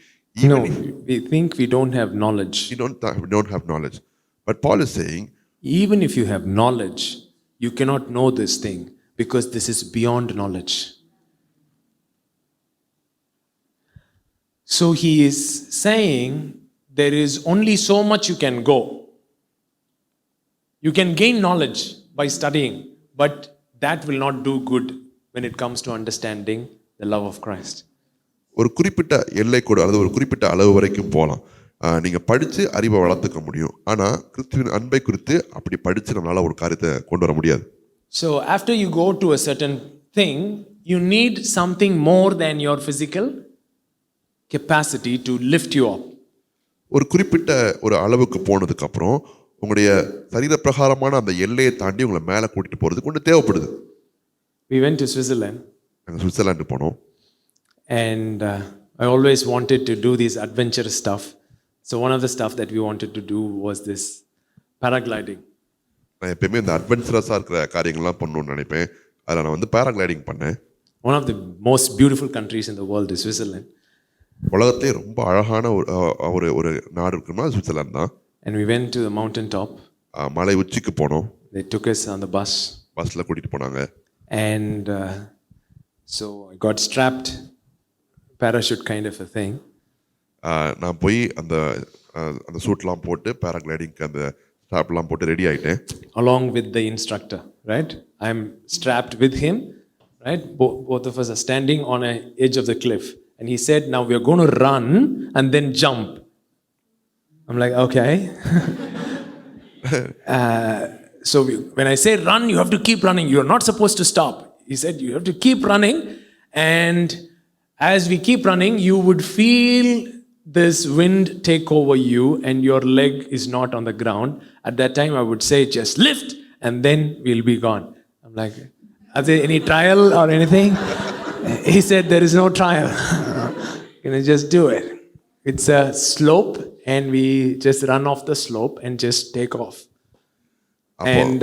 A: we think we don't have knowledge.
B: We don't have knowledge. But Paul is saying,
A: even if you have knowledge, you cannot know this thing because this is beyond knowledge. So he is saying there is only so much you can go. You can gain knowledge by studying, but that will not do good when it comes to understanding the love of Christ.
B: ஒரு குறிப்பிட்ட எல்லை கூட அல்லது ஒரு குறிப்பிட்ட அளவு வரைக்கும் போகலாம். நீங்க படிச்சு அறிவை வளர்த்துக்க முடியும். ஆனா கிறிஸ்துவின் அன்பை குறித்து அப்படி படிச்சு நம்மளால ஒரு காரியத்தை கொண்டு வர முடியாது.
A: So after you go to a certain thing, you need something more than your physical capacity to lift you up.
B: ஒரு குறிப்பிட்ட ஒரு அளவுக்கு போனதுக்கு அப்புறம் உங்களுடைய சரீர பிரகாரமான அந்த எல்லையை தாண்டி உங்களை மேலே கூட்டிட்டு போறதுக்கு ஒன்று தேவைப்படுது.
A: We went to Switzerland.
B: நாங்கள் சுவிட்சர்லாந்து போனோம்.
A: And I always wanted to do this adventurous stuff. So one of the stuff that we wanted to do was this paragliding.
B: நான் எப்பயுமே இந்த அட்வென்ச்சரஸாக இருக்கிற காரியங்கள்லாம் பண்ணணும்னு நினைப்பேன். அதில் நான் பேராகிளைடிங் பண்ணேன்.
A: One of the most beautiful countries in the world is Switzerland.
B: உலகத்திலே ரொம்ப அழகான ஒரு நாடு இருக்குன்னா சுவிட்சர்லாந்து தான்.
A: And we went to the mountain top.
B: மலை உச்சிக்கு போனோம்.
A: They took us on the bus.
B: பஸ்ல கூட்டிட்டு போனாங்க.
A: And so I got strapped, parachute kind of a thing.
B: நான் போய் அந்த சூட்லாம் போட்டு பேராகிளைடிங்க்கு அந்த ஸ்ட்ராப்லாம் போட்டு ரெடி ஆயிட்டேன்.
A: Along with the instructor, right? I'm strapped with him, right? Both of us are standing on an edge of the cliff. And he said, now we are going to run and then jump. I'm like, okay. So when I say run, you have to keep running. You are not supposed to stop. He said, you have to keep running. And as we keep running, you would feel this wind take over you and your leg is not on the ground, at that time I would say just lift and then we'll be gone. I'm like, are there any trial or anything? He said there is no trial. Just do it. It's a slope and we just run off the slope and just take off. And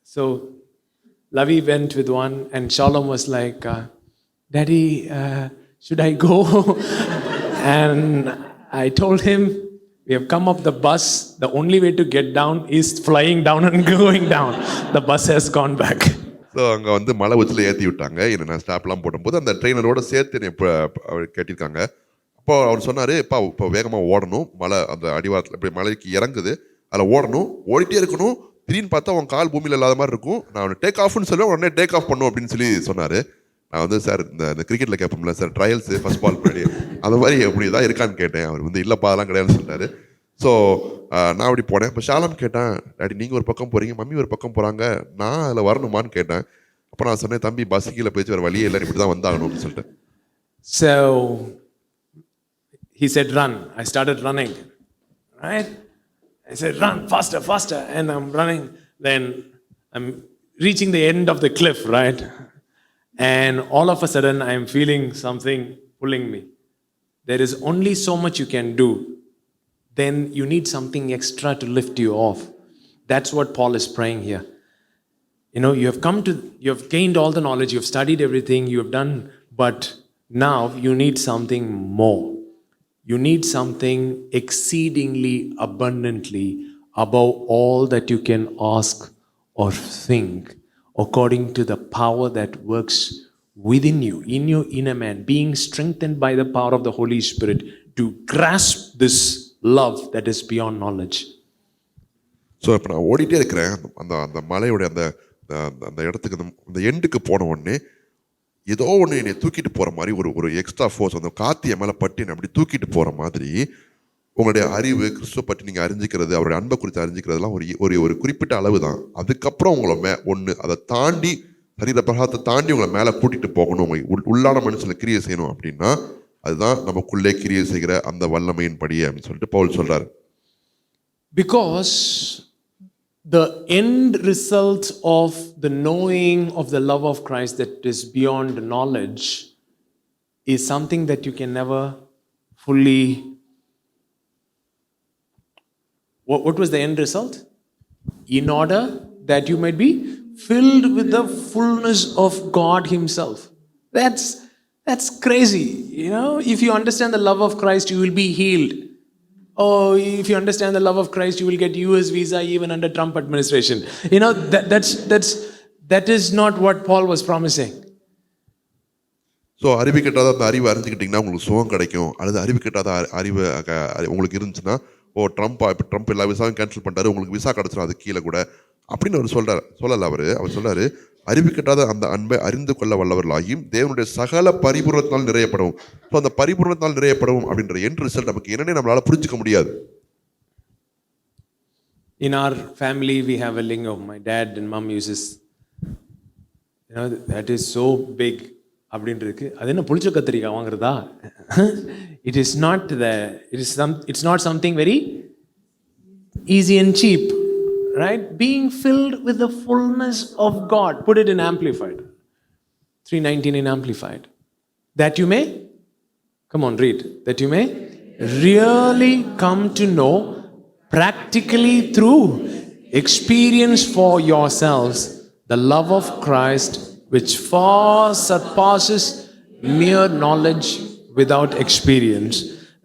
A: so Lavi went with one and Shalom was like, Daddy, should I go? And I told him, we have come up the bus. The only way to get down is flying down and going down. The bus has gone back.
B: So அங்கே வந்து மலை உச்சில் ஏற்றி விட்டாங்க. நான் ஸ்டாப்லாம் போடும்போது அந்த ட்ரெயினரோட சேர்த்து என்னை இப்போ அவர் கேட்டிருக்காங்க. அப்போ அவர் சொன்னார், இப்போ வேகமாக ஓடணும், மலை அந்த அடிவாரத்தில் இப்படி மலைக்கு இறங்குது, அதில் ஓடணும், ஓடிட்டே இருக்கணும், திடீர்னு பார்த்தா அவன் கால் பூமியில் இல்லாத மாதிரி இருக்கும், நான் டேக் ஆஃப்னு சொல்லுவேன், உடனே டேக் ஆஃப் பண்ணும் அப்படின்னு சொல்லி சொன்னார். நான் வந்து சார் இந்த கிரிக்கெட்டில் கேட்போம்ல சார், ட்ரையல்ஸு ஃபர்ஸ்ட் பால் முன்னாடி அந்த மாதிரி எப்படி தான் இருக்கான்னு கேட்டேன். அவர் வந்து இல்லைப்பா அதெல்லாம் கிடையாதுன்னு சொல்லிட்டாரு. ஸோ நான் அப்படி போனேன். இப்போ ஷாலம் கேட்டேன், டாடி நீங்கள் ஒரு பக்கம் போகிறீங்க, மம்மி ஒரு பக்கம் போகிறாங்க, நான் அதில் வரணுமான்னு கேட்டேன். அப்போ நான் சொன்னேன், தம்பி பஸ் கீழே போயிடுச்சு, வேறு வழியே இல்லை, இப்படி தான் வந்தாகணும் அப்படின்னு சொல்லிட்டு.
A: So he said run. I started running, right? I said run faster, faster, and I'm running. Then I'm reaching the end of the cliff, right? And all of a sudden I'm feeling something pulling me. There is only so much you can do. Then you need something extra to lift you off. That's what Paul is praying here. You have gained all the knowledge, you have studied everything, you have done, but now you need something more. You need something exceedingly abundantly above all that you can ask or think, according to the power that works within you, in your inner man, being strengthened by the power of the Holy Spirit to grasp this love that is beyond knowledge.
B: So இப்போ நான் ஓடிட்டே இருக்கிறேன், அந்த மலையோடைய அந்த இடத்துக்கு அந்த எண்டுக்கு போன உடனே ஏதோ ஒன்று என்னை தூக்கிட்டு போகிற மாதிரி ஒரு எக்ஸ்ட்ரா ஃபோர்ஸ், அந்த காற்று என் மேலே பட்டு என்னை அப்படி தூக்கிட்டு போகிற மாதிரி. உங்களுடைய அறிவு கிறிஸ்துவ பற்றி நீங்கள் அறிஞ்சிக்கிறது, அவருடைய அன்பை குறித்து அறிஞ்சிக்கிறதுலாம் ஒரு குறிப்பிட்ட அளவு தான். அதுக்கப்புறம் உங்களை ஒன்று அதை தாண்டி, சரீர பிரகாரத்தை தாண்டி உங்களை மேலே கூட்டிகிட்டு போகணும், உங்களை உள்ளான மனுஷனில் கிரியை செய்யணும். அப்படின்னா அதுதான் நமக்குள்ளே கிரியை செய்கிற அந்த வல்லமையின் படி அப்படின்னு சொல்லிட்டு பவுல் சொல்கிறார்.
A: Because the end result of the knowing of the love of Christ that is beyond knowledge is something that you can never fully. What was the end result? In order that you might be filled with the fullness of God Himself. That's crazy. If you understand the love of Christ, you will be healed. Oh, if you understand the love of Christ, you will get US visa even under Trump administration. That is not what Paul was promising.
B: So அறிவு கிட்டாத அந்த அறிவை அறிஞ்சிக்கிட்டிங்கன்னா உங்களுக்கு சுகம் கிடைக்கும். அல்லது அறிவு கிட்டாத அறிவு உங்களுக்கு இருந்துச்சுன்னா, ட்ரம்ப் எல்லா விசாவும் கேன்சல் பண்ணிட்டாரு, உங்களுக்கு விசா கிடச்சிடும் அது கீழே கூட அப்படின்னு அவர் சொல்லலை. அவர் சொல்றாரு, அறிவு கிட்டாத அந்த அன்பை அறிந்து கொள்ள வல்லவர்களாகியும் தேவனுடைய சகல பரிபூரணத்தினால் நிறையப்படவும். ஸோ அந்த பரிபூரணத்தினால் நிறையப்படவும் அப்படின்ற எண்ட் ரிசல்ட் நமக்கு என்னன்னே நம்மளால புரிஞ்சுக்க முடியாது.
A: In our family we have a lingam. My dad and mom uses, that is so big அப்படின்னு இருக்கு. அது என்ன புளிச்ச கத்திரிக்காய் வாங்குறதா? It's not something very easy and cheap. Right? Being filled with the fullness of God. Put it in Amplified. 319 in Amplified. That you may, come on, read. That you may really come to know practically through experience for yourselves the love of Christ, which far surpasses mere knowledge without experience,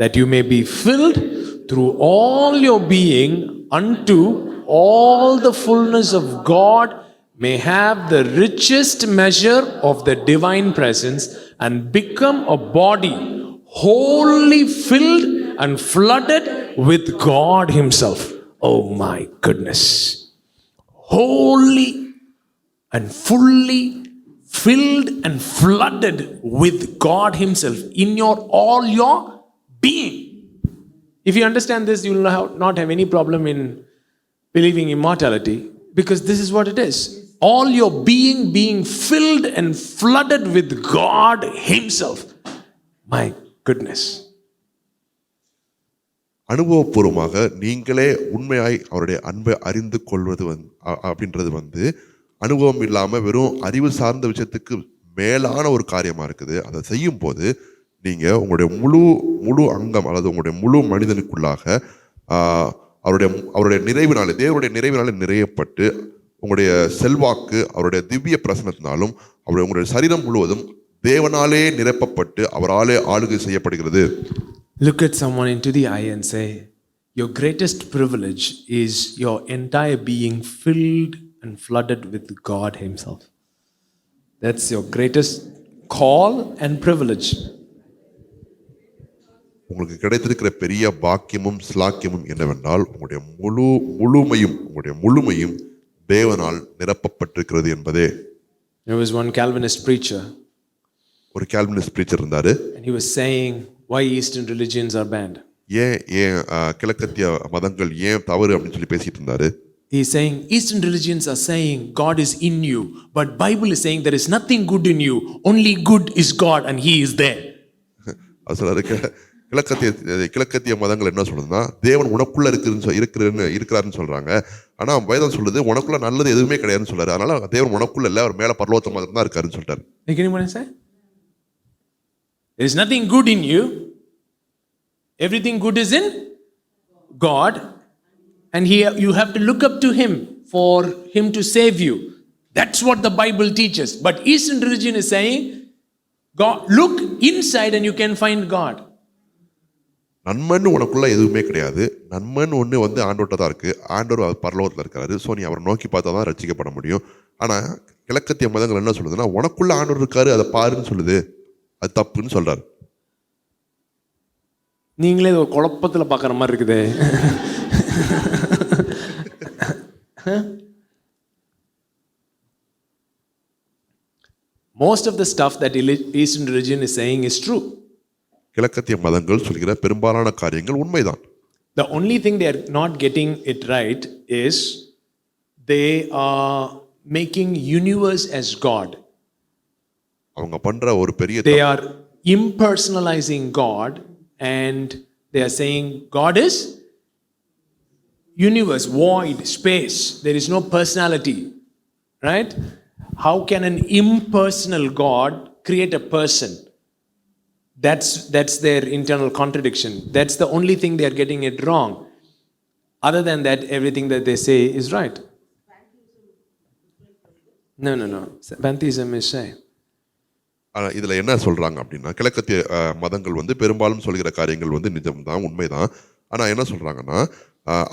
A: that you may be filled through all your being unto all the fullness of God, may have the richest measure of the divine presence and become a body wholly filled and flooded with God Himself. Oh my goodness. Wholly and fully filled and flooded with God Himself in all your being. If you understand this, you will not have any problem in believing immortality, because this is what it is. All your being filled and flooded with God Himself. My goodness.
B: அனுபவபூர்வமாக நீங்களே உண்மையாய் அவருடைய அன்பை அறிந்து கொள்வது அப்படின்றது அனுபவம் இல்லாமல் வெறும் அறிவு சார்ந்த விஷயத்துக்கு மேலான ஒரு காரியமாக இருக்குது. அதை செய்யும் போது நீங்கள் உங்களுடைய முழு அங்கம் அல்லது உங்களுடைய முழு மனிதனுக்குள்ளாக அவருடைய நிறைவினாலே, தேவனுடைய நிறைவினாலே நிறையப்பட்டு உங்களுடைய செல்வாக்கு அவருடைய திவ்ய பிரசனத்தினாலும் உங்களுடைய சரீரம் முழுவதும் தேவனாலே நிரப்பப்பட்டு அவராலே ஆளுகை செய்யப்படுகிறது.
A: Look at someone into the eye and say, your greatest privilege is your entire being filled and flooded with God Himself. That's your greatest call and privilege.
B: உங்களுக்கு கிடைத்திருக்கிற பெரிய பாக்கியமும் ஸ்லாக்கியமும் என்னவென்றால் உங்களுடைய முழுமையும் தேவனால் நிரப்பப்பட்டிருக்கிறது என்பதே.
A: There was one Calvinist preacher.
B: ஒரு கால்வினிஸ்ட் பிரீச்சர் இருந்தாரு.
A: And he was saying why Eastern religions are banned.
B: ஏன் கிழக்கத்திய மதங்கள் ஏன் தவறு அப்படின்னு சொல்லி பேசிட்டு இருந்தாரு.
A: He is saying Eastern religions are saying God is in you, but Bible is saying there is nothing good in you, only good is God and He is there.
B: அது சொல்றாரு, கிழக்கத்திய மதங்கள் என்ன சொல்றதுன்னா தேவன் உனக்குள்ள இருக்கிறாருன்னு சொல்றாங்க. ஆனா வேதம் சொல்லுது உனக்குள்ள நல்லது எதுவுமே கிடையாதுன்னு சொல்றாரு. அதனால தேவன் உனக்குள்ள இல்ல, அவர் மேல பரலோகத்துல மட்டும் தான் இருக்காருன்னு சொல்றாரு.
A: There is nothing good in you. Everything good is in God, and you have to look up to Him for Him to save you. That's what the Bible teaches. But Eastern religion is saying, God, look inside and you can find God.
B: நன்மன்னு உனக்குள்ள எதுவுமே கிடையாது. நன்மன்னு ஒன்று ஆண்டவர்கிட்ட தான் இருக்கு. ஆண்டவர் பரலோகத்தில் இருக்காரு. ஸோ நீ அவரை நோக்கி பார்த்தா தான் ரட்சிக்கப்பட முடியும். ஆனால் கிழக்கத்திய மதங்கள் என்ன சொல்லுதுன்னா உனக்குள்ள ஆண்டவர் இருக்காரு, அதை பாருன்னு சொல்லுது. அது தப்புன்னு சொல்றாரு.
A: நீங்களே ஒரு குழப்பத்தில் பார்க்குற மாதிரி இருக்குதே. Most of the stuff that Eastern religion is saying is true.
B: கிழக்கத்திய மதங்கள் சொல்கிற பெரும்பாலான காரியங்கள் உண்மைதான்.
A: The only thing they are not getting it right is they are making universe as God.
B: அவங்க பண்ற ஒரு பெரிய
A: they are impersonalizing God and they are saying God is universe, void, space. There is no personality, right? How can an impersonal God create a person? That's their internal contradiction. That's the only thing they are getting it wrong. Other than that, everything that they say is right. No. Pantheism is say.
B: இதில் என்ன சொல்கிறாங்க அப்படின்னா கிழக்கத்திய மதங்கள் பெரும்பாலும் சொல்கிற காரியங்கள் நிஜம்தான், உண்மைதான். ஆனால் என்ன சொல்கிறாங்கன்னா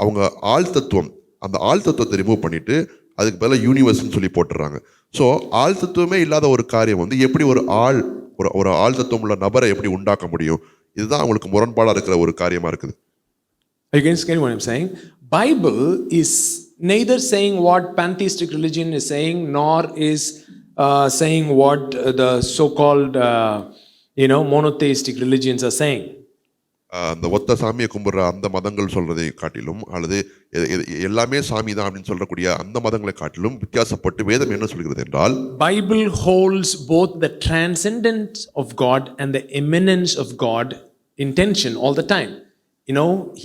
B: அவங்க ஆழ்தத்துவம், அந்த ஆழ்தத்துவத்தை ரிமூவ் பண்ணிவிட்டு அதுக்கு பதிலாக யூனிவர்ஸ்ன்னு சொல்லி போட்டுடுறாங்க. ஸோ ஆழ்தத்துவமே இல்லாத ஒரு காரியம் எப்படி ஒரு ஆழ்தத்துவம் உள்ள நபரை எப்படி உண்டாக்க முடியும்? இதுதான் அவங்களுக்கு முரண்பாடாக இருக்கிற ஒரு காரியமாக இருக்குது.
A: Are you getting what I'm saying? Bible is neither saying what pantheistic religion is saying, nor is saying what the so-called monotheistic religions are saying.
B: அந்த ஒத்த சாமியை கும்பிடுற அந்த மதங்கள் சொல்றதை காட்டிலும் அல்லது எல்லாமே சாமி தான் அப்படின்னு சொல்லக்கூடிய அந்த மதங்களை காட்டிலும் வித்தியாசப்பட்டு வேதம் என்ன சொல்கிறது என்றால்
A: Bible holds both the transcendence of God and the immanence of God in tension all the time.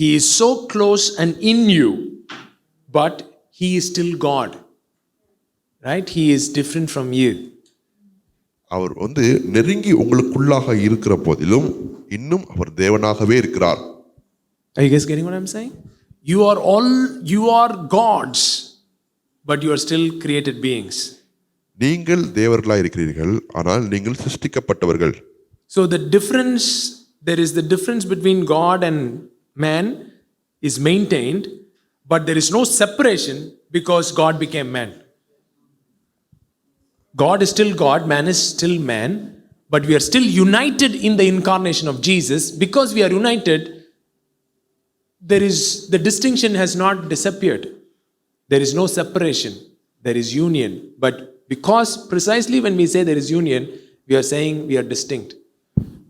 A: He is so close and in you, but He is still God. Right? He is different from you.
B: அவர் நெருங்கி உங்களுக்குள்ளாக இருக்கிற போதிலும் இன்னும் அவர் தேவனாகவே இருக்கிறார்.
A: Are you guys getting what I'm saying? You are gods, but you are still created beings.
B: நீங்கள் தேவர்களாய் இருக்கிறீர்கள், ஆனால் நீங்கள் சிருஷ்டிக்கப்பட்டவர்கள்.
A: So there is the difference between God and man is maintained, but there is no separation because God became man. God is still God, man is still man, but we are still united in the incarnation of Jesus. Because we are united, the distinction has not disappeared. There is no separation, there is union. But because precisely when we say there is union, we are saying we are distinct.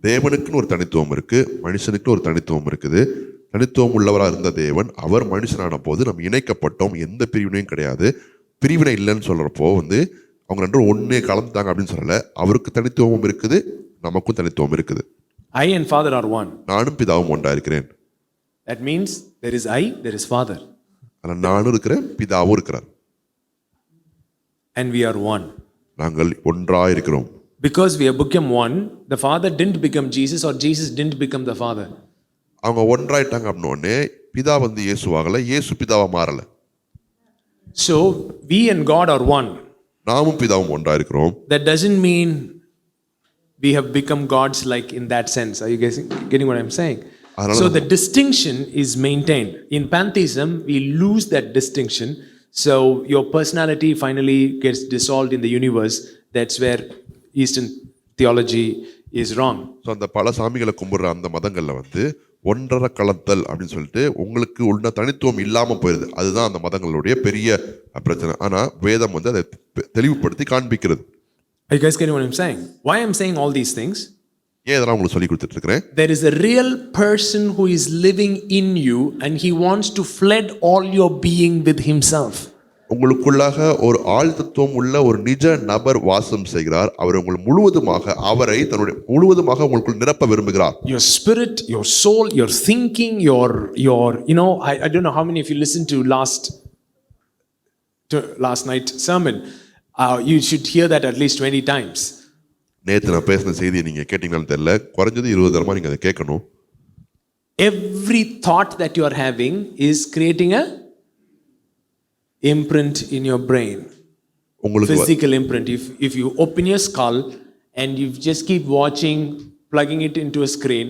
B: தேவனுக்குன்னு ஒரு தனித்துவம் இருக்கு, மனுஷனுக்கு ஒரு தனித்துவம் இருக்குது. தனித்துவம் உள்ளவராக இருந்த தேவன் அவர் மனுஷனான போது நம்ம இணைக்கப்பட்டோம், எந்த பிரிவினையும் கிடையாது. பிரிவினை இல்லைன்னு சொல்றப்போ அவங்க ரெண்டும் ஒண்ணே கலந்துட்டாங்க அப்படின்னு சொல்லல. அவருக்கு தனித்துவமும் இருக்குது, நமக்கும் தனித்துவம் இருக்குது.
A: I and Father are one.
B: நானும் பிதாவும் ஒன்றா இருக்கிறேன்.
A: That means there is I, there is Father,
B: அதில் நானும் இருக்கிறேன், பிதாவும் இருக்கிறார்.
A: and we are one.
B: நாங்கள் ஒன்றாக இருக்கிறோம்.
A: Because we have become one, the Father didn't become Jesus or Jesus didn't become the Father.
B: அவங்க ஒன்றாயிட்டாங்க அப்படின்னே பிதா வந்து இயேசுவாகல, இயேசு பிதாவா மாறல.
A: So we and God are one.
B: நாமும் பிதாவும் ஒன்றா இருக்கிறோம்.
A: That doesn't mean we have become gods like in that sense. Are you guys getting what I'm saying? So the distinction is maintained. In pantheism, we lose that distinction. So your personality finally gets dissolved in the universe. That's where Eastern theology is wrong.
B: So அந்த பல சாமிகளை கும்பிடுற அந்த மதங்களில் வந்து ஒன்றரை கலத்தல் அப்படின்னு சொல்லிட்டு உங்களுக்கு உள்ள தனித்துவம் இல்லாமல் போயிடுது. அதுதான் அந்த மதங்களுடைய பெரிய பிரச்சனை. ஆனால் வேதம் வந்து அதை தெளிவுபடுத்தி காண்பிக்கிறது.
A: Are you guys getting what I'm saying? Why I'm saying all these things?
B: ஏன் இதெல்லாம் உங்களுக்கு சொல்லி கொடுத்துட்டு இருக்கிறேன்?
A: There is a real person who is living in you and he wants to flood all your being with himself.
B: உங்களுக்குள்ளாக ஒரு ஆள் தத்துவம் உள்ள ஒரு நிஜ நபர் வாசம் செய்கிறார். அவர் உங்கள் முழுவதுமாக அவரை தன்னுடைய முழுவதுமாக உங்களுக்குள் நிரப்ப விரும்புகிறார்.
A: Your spirit, your soul, your thinking, your you know, I don't know how many of you listened to last night sermon. You should hear that at least 20 times.
B: நேற்று நான் பேசின செய்தியை நீங்க கேட்டீங்கன்னு தெரியல, குறைஞ்சது 20 தடவை நீங்க அதை கேட்கணும்.
A: Every thought that you are having is creating a imprint in your brain.
B: உங்களுக்கு
A: Physical imprint. If you open your skull and you just keep watching, plugging it into a screen,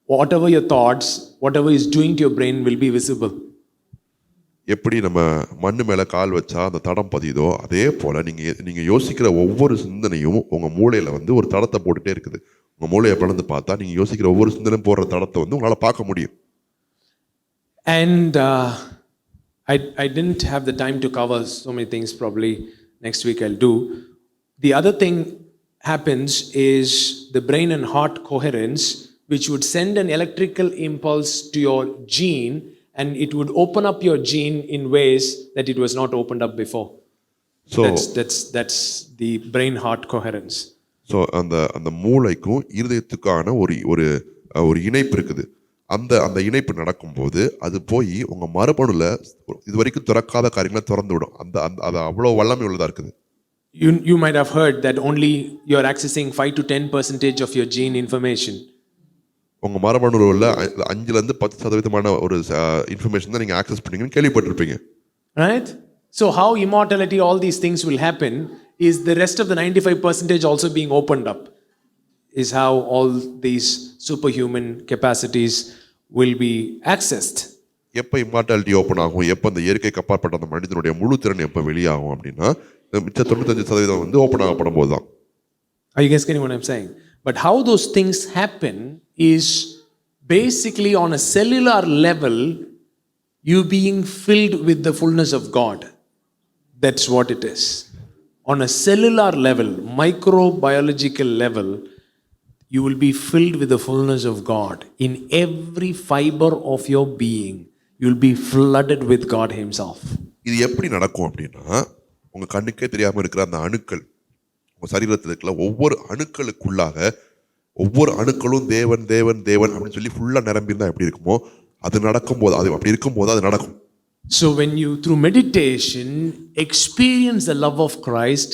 A: whatever your thoughts, whatever is doing to your brain will be visible.
B: எப்படி நம்ம மண்ணு மேல கால் வச்சா அந்த தடம் பதியுதோ அதே போல நீங்க யோசிக்கிற ஒவ்வொரு சிந்தனையும் உங்க மூளையில வந்து ஒரு தடத்தை போட்டுட்டே இருக்குது. உங்க மூளையை பிளந்து பார்த்தா நீங்க யோசிக்கிற ஒவ்வொரு சிந்தனையும் போடுற தடத்தை வந்து உங்களால பார்க்க முடியும்.
A: And I didn't have the time to cover so many things. Probably next week I'll do. The other thing happens is the brain and heart coherence, which would send an electrical impulse to your gene, and it would open up your gene in ways that it was not opened up before.
B: So
A: that's the brain heart coherence.
B: So அந்த மூளைக்கும் இருதயத்துக்கான ஒரு இணைப்பு இருக்குது. அந்த இணைப்பு நடக்கும்போது அது போய் உங்க மரபணுல இது வரைக்கும் திறக்காத காரியங்களை திறந்து விடும். அது அவ்வளவு வல்லமை உள்ளதா இருக்குது.
A: You might have heard that only you are accessing 5 to 10% of your gene information.
B: உங்க மரபணுல உள்ள 5 ல இருந்து 10% ஒரு இன்ஃபர்மேஷன் தான் நீங்க ஆக்சஸ் பண்ணீங்கன்னு கேள்விப்பட்டிருப்பீங்க.
A: Right? So how immortality, all these things will happen is the rest of the 95% also being opened up. Is how all these superhuman capacities will be accessed.
B: எப்போ இம்மார்டாலிட்டி ஓப்பன் ஆகும், எப்போ அந்த இயற்கைக்கு அப்பாற்பட்ட அந்த மனிதனுடைய முழு திறன் எப்போ வெளியாகும் அப்படின்னா மிச்ச 95% வந்து ஓப்பன் ஆகப்படும் போது தான்.
A: Are you guys getting what I'm saying? But how those things happen is basically on a cellular level, you being filled with the fullness of God. That's what it is. On a cellular level, microbiological level, you will be filled with the fullness of God. In every fiber of your being, you will be flooded with God Himself.
B: இது எப்படி நடக்கும் அப்படின்னா உங்க கண்ணுக்கே தெரியாம இருக்கிற அந்த அணுக்கள் உங்க சரீரத்தில் இருக்கிற ஒவ்வொரு அணுக்களுக்குள்ளாக ஒவ்வொரு அணுக்களும் தேவன் தேவன் தேவன் அப்படின்னு சொல்லி ஃபுல்லா நிரம்பியிருந்தா எப்படி இருக்குமோ அது நடக்கும்போது அது அப்படி இருக்கும்போது அது நடக்கும்.
A: So when you through meditation experience the love of Christ,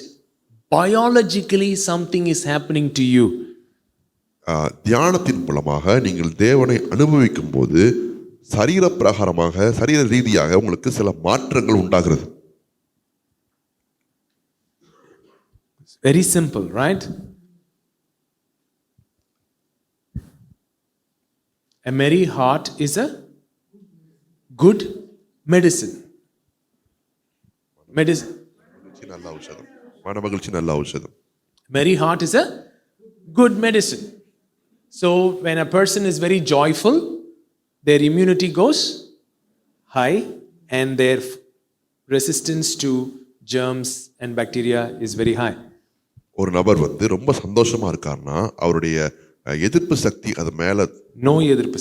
A: biologically something is happening to you.
B: தியானத்தின் மூலமாக நீங்கள் தேவனை அனுபவிக்கும் போது சரீர பிரகாரமாக சரீர ரீதியாக உங்களுக்கு சில மாற்றங்கள் உண்டாகிறது.
A: Very simple, right? A merry heart is a good medicine.
B: நல்ல ஔஷதம். மனமகிழ்ச்சி நல்ல ஔஷதம்.
A: Merry heart is a good medicine. So when a person is very joyful, their immunity goes high and their resistance to germs and bacteria is very high.
B: ஒரு நபர் வந்து ரொம்ப சந்தோஷமா இருக்காருன்னா அவருடைய எதிர்ப்பு சக்தி அது மேல
A: நோய் எதிர்ப்பு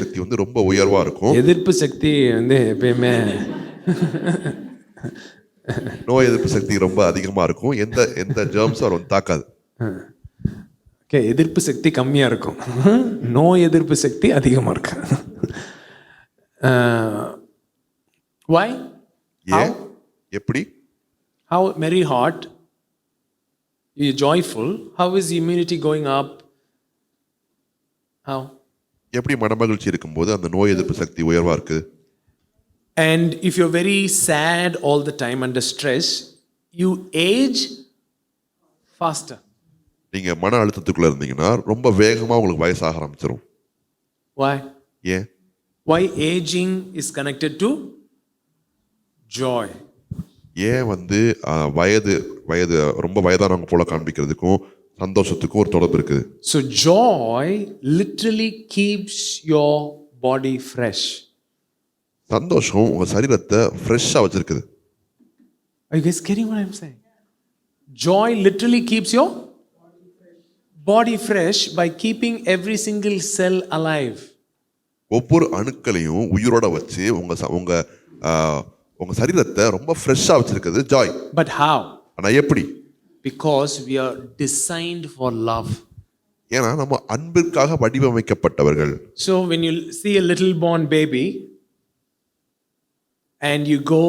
B: சக்தி வந்து ரொம்ப உயர்வா இருக்கும்.
A: எதிர்ப்பு சக்தி வந்து எப்பயுமே
B: நோய் எதிர்ப்பு சக்தி ரொம்ப அதிகமா இருக்கும். எந்த ஜெர்ம்ஸும் அவர் வந்து தாக்காது.
A: எதிர்ப்பு சக்தி கம்மியா இருக்கும், நோய் எதிர்ப்பு சக்தி அதிகமா இருக்கு. Why?
B: ஏன் எப்படி
A: How very hot? You're joyful. How is immunity going up? How?
B: எப்படி மனமகிழ்ச்சி இருக்கும்போது அந்த நோய் எதிர்ப்பு சக்தி உயர்வா இருக்குது?
A: And if you're very sad all the time under stress, you age faster.
B: நீங்க மன அழுத்தத்துக்குள்ள இருந்தீங்கன்னா ரொம்ப வேகமா உங்களுக்கு வயசாக ஆரம்பிச்சிடும்.
A: Why?
B: ஏன்?
A: Why aging is connected to joy?
B: ஏன் வயது வயது ரொம்ப வயதானவங்க போல காண்பிக்கிறதுக்கும் சந்தோஷத்துக்கும் ஒரு தொடர்பு இருக்குது.
A: So joy literally keeps your body fresh.
B: சந்தோஷம் உங்க சரீரத்தை ஃப்ரெஷ்ஷா வச்சிருக்குது.
A: Are you guys getting what I'm saying? Joy literally keeps your body fresh by keeping every single cell alive.
B: ஒவ்வொரு அணுக்களையும் உயிரோட வச்சு உங்க சரீரத்தை ரொம்ப ஃப்ரெஷ்ஷா வச்சிருக்குது ஜாய்.
A: But how?
B: ஆனா எப்படி?
A: Because we are designed for love.
B: ஏன்னா நம்ம அன்பிற்காக வடிவமைக்கப்பட்டவர்கள்.
A: So when you see a little born baby and you go,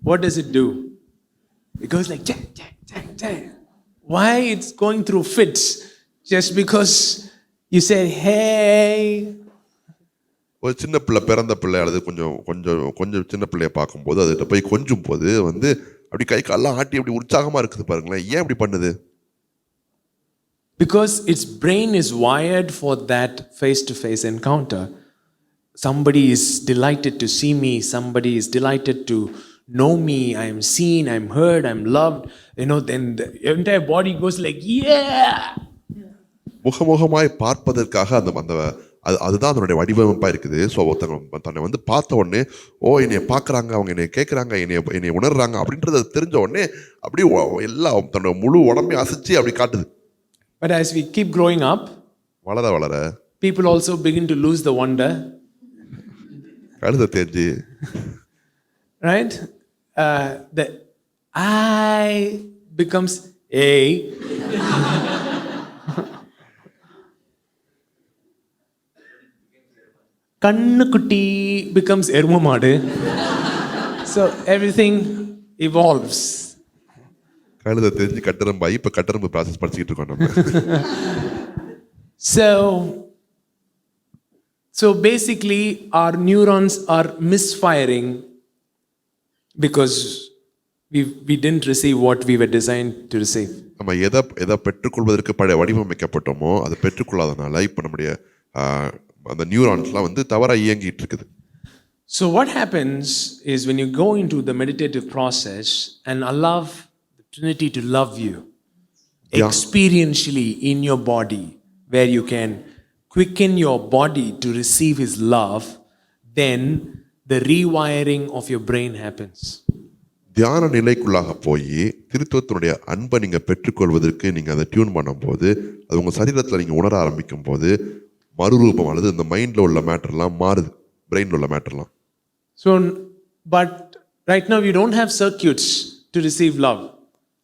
A: what does it do? It goes like, jack, jack, jack, jack. Why it's going through fits? Just because you say, hey.
B: ஒரு சின்ன பிள்ளை பிறந்த பிள்ளை அல்லது கொஞ்சம் கொஞ்சம் கொஞ்சம் சின்ன பிள்ளைய பார்க்கும்போது அதுகிட்ட போய் கொஞ்சும் போது அப்படி கை காலெல்லாம் ஆட்டி அப்படி உற்சாகமா இருக்குது பாருங்களேன். ஏன் அப்படி பண்ணுது?
A: Because its brain is wired for that face-to-face encounter. Somebody is delighted to see me. Somebody is delighted to know me. I am seen. I am heard. I am loved. Then the entire body goes like, yeah.
B: முகமுகமாய் பார்ப்பதற்காக அதுதான் அதனுடைய வடிவமைப்பா இருக்குது. So ஒருத்தவங்க தன்னை பார்த்த உடனே என்னைய பார்க்குறாங்க, அவங்க என்னை கேட்குறாங்க, என்னை உணர்றாங்க அப்படின்றத தெரிஞ்ச உடனே அப்படியே எல்லாம் தன்னோட முழு உடம்பையும் அசைச்சு அப்படி காட்டுது.
A: But as we keep growing up,
B: வளர வளர
A: people also begin to lose the wonder.
B: கழுத தெரிஞ்சு
A: right? The I becomes A. Kannukutti becomes Erumadu. So everything evolves.
B: கழுத தெரிஞ்சு கட்டரம்பாயி இப்போ கட்டரம்பு ப்ராசஸ் படிச்சுக்கிட்டு இருக்கோம் நம்ம.
A: So basically our neurons are misfiring because we didn't receive what we were designed to receive.
B: நம்ம எதை பெற்றுக்கொள்வதற்கு வடிவமைக்கப்பட்டோமோ அதை பெற்றுக்கொள்ளாதனால இப்போ நம்முடைய அந்த நியூரான்ஸ்லாம் தவறா இயங்கிட்டு இருக்குது.
A: So what happens is when you go into the meditative process and allow the Trinity to love you experientially in your body, where you can quicken your body to receive His love, then the rewiring of your brain happens.
B: தியான நிலைக்குள்ளாக போய் திருத்துவத்தினுடைய அன்பை நீங்கள் பெற்றுக்கொள்வதற்கு நீங்கள் அதை tune பண்ணும்போது அது உங்கள் சரீரத்தில் நீங்கள் உணர ஆரம்பிக்கும் போது மறுரூபம் அல்லது இந்த மைண்டில் உள்ள மேட்டர்லாம் மாறுது, பிரெயினில் உள்ள மேட்டர்லாம்.
A: So, but right now we don't have circuits to receive love.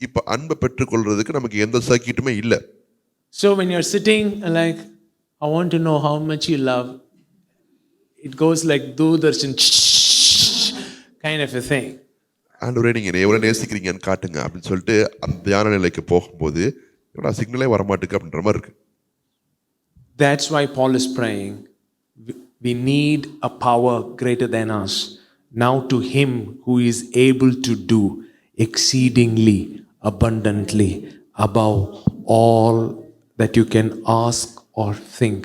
B: இப்போ அன்பை பெற்றுக்கொள்றதுக்கு நமக்கு எந்த சர்க்கியூட்டுமே இல்லை.
A: So when you're sitting like, I want to know how much you love, it goes like Doordarshan kind of a thing.
B: ஆண்டவரே நீங்கள் என்னை எவ்வளோ நேசிக்கிறீங்கன்னு காட்டுங்க அப்படின்னு சொல்லிட்டு அந்த தியான நிலைக்கு போகும்போது என்னோட சிக்னலே வரமாட்டுக்கு அப்படின்ற மாதிரி இருக்கு.
A: That's why Paul is praying, we need a power greater than us. Now to Him who is able to do exceedingly abundantly above all that you can ask or think.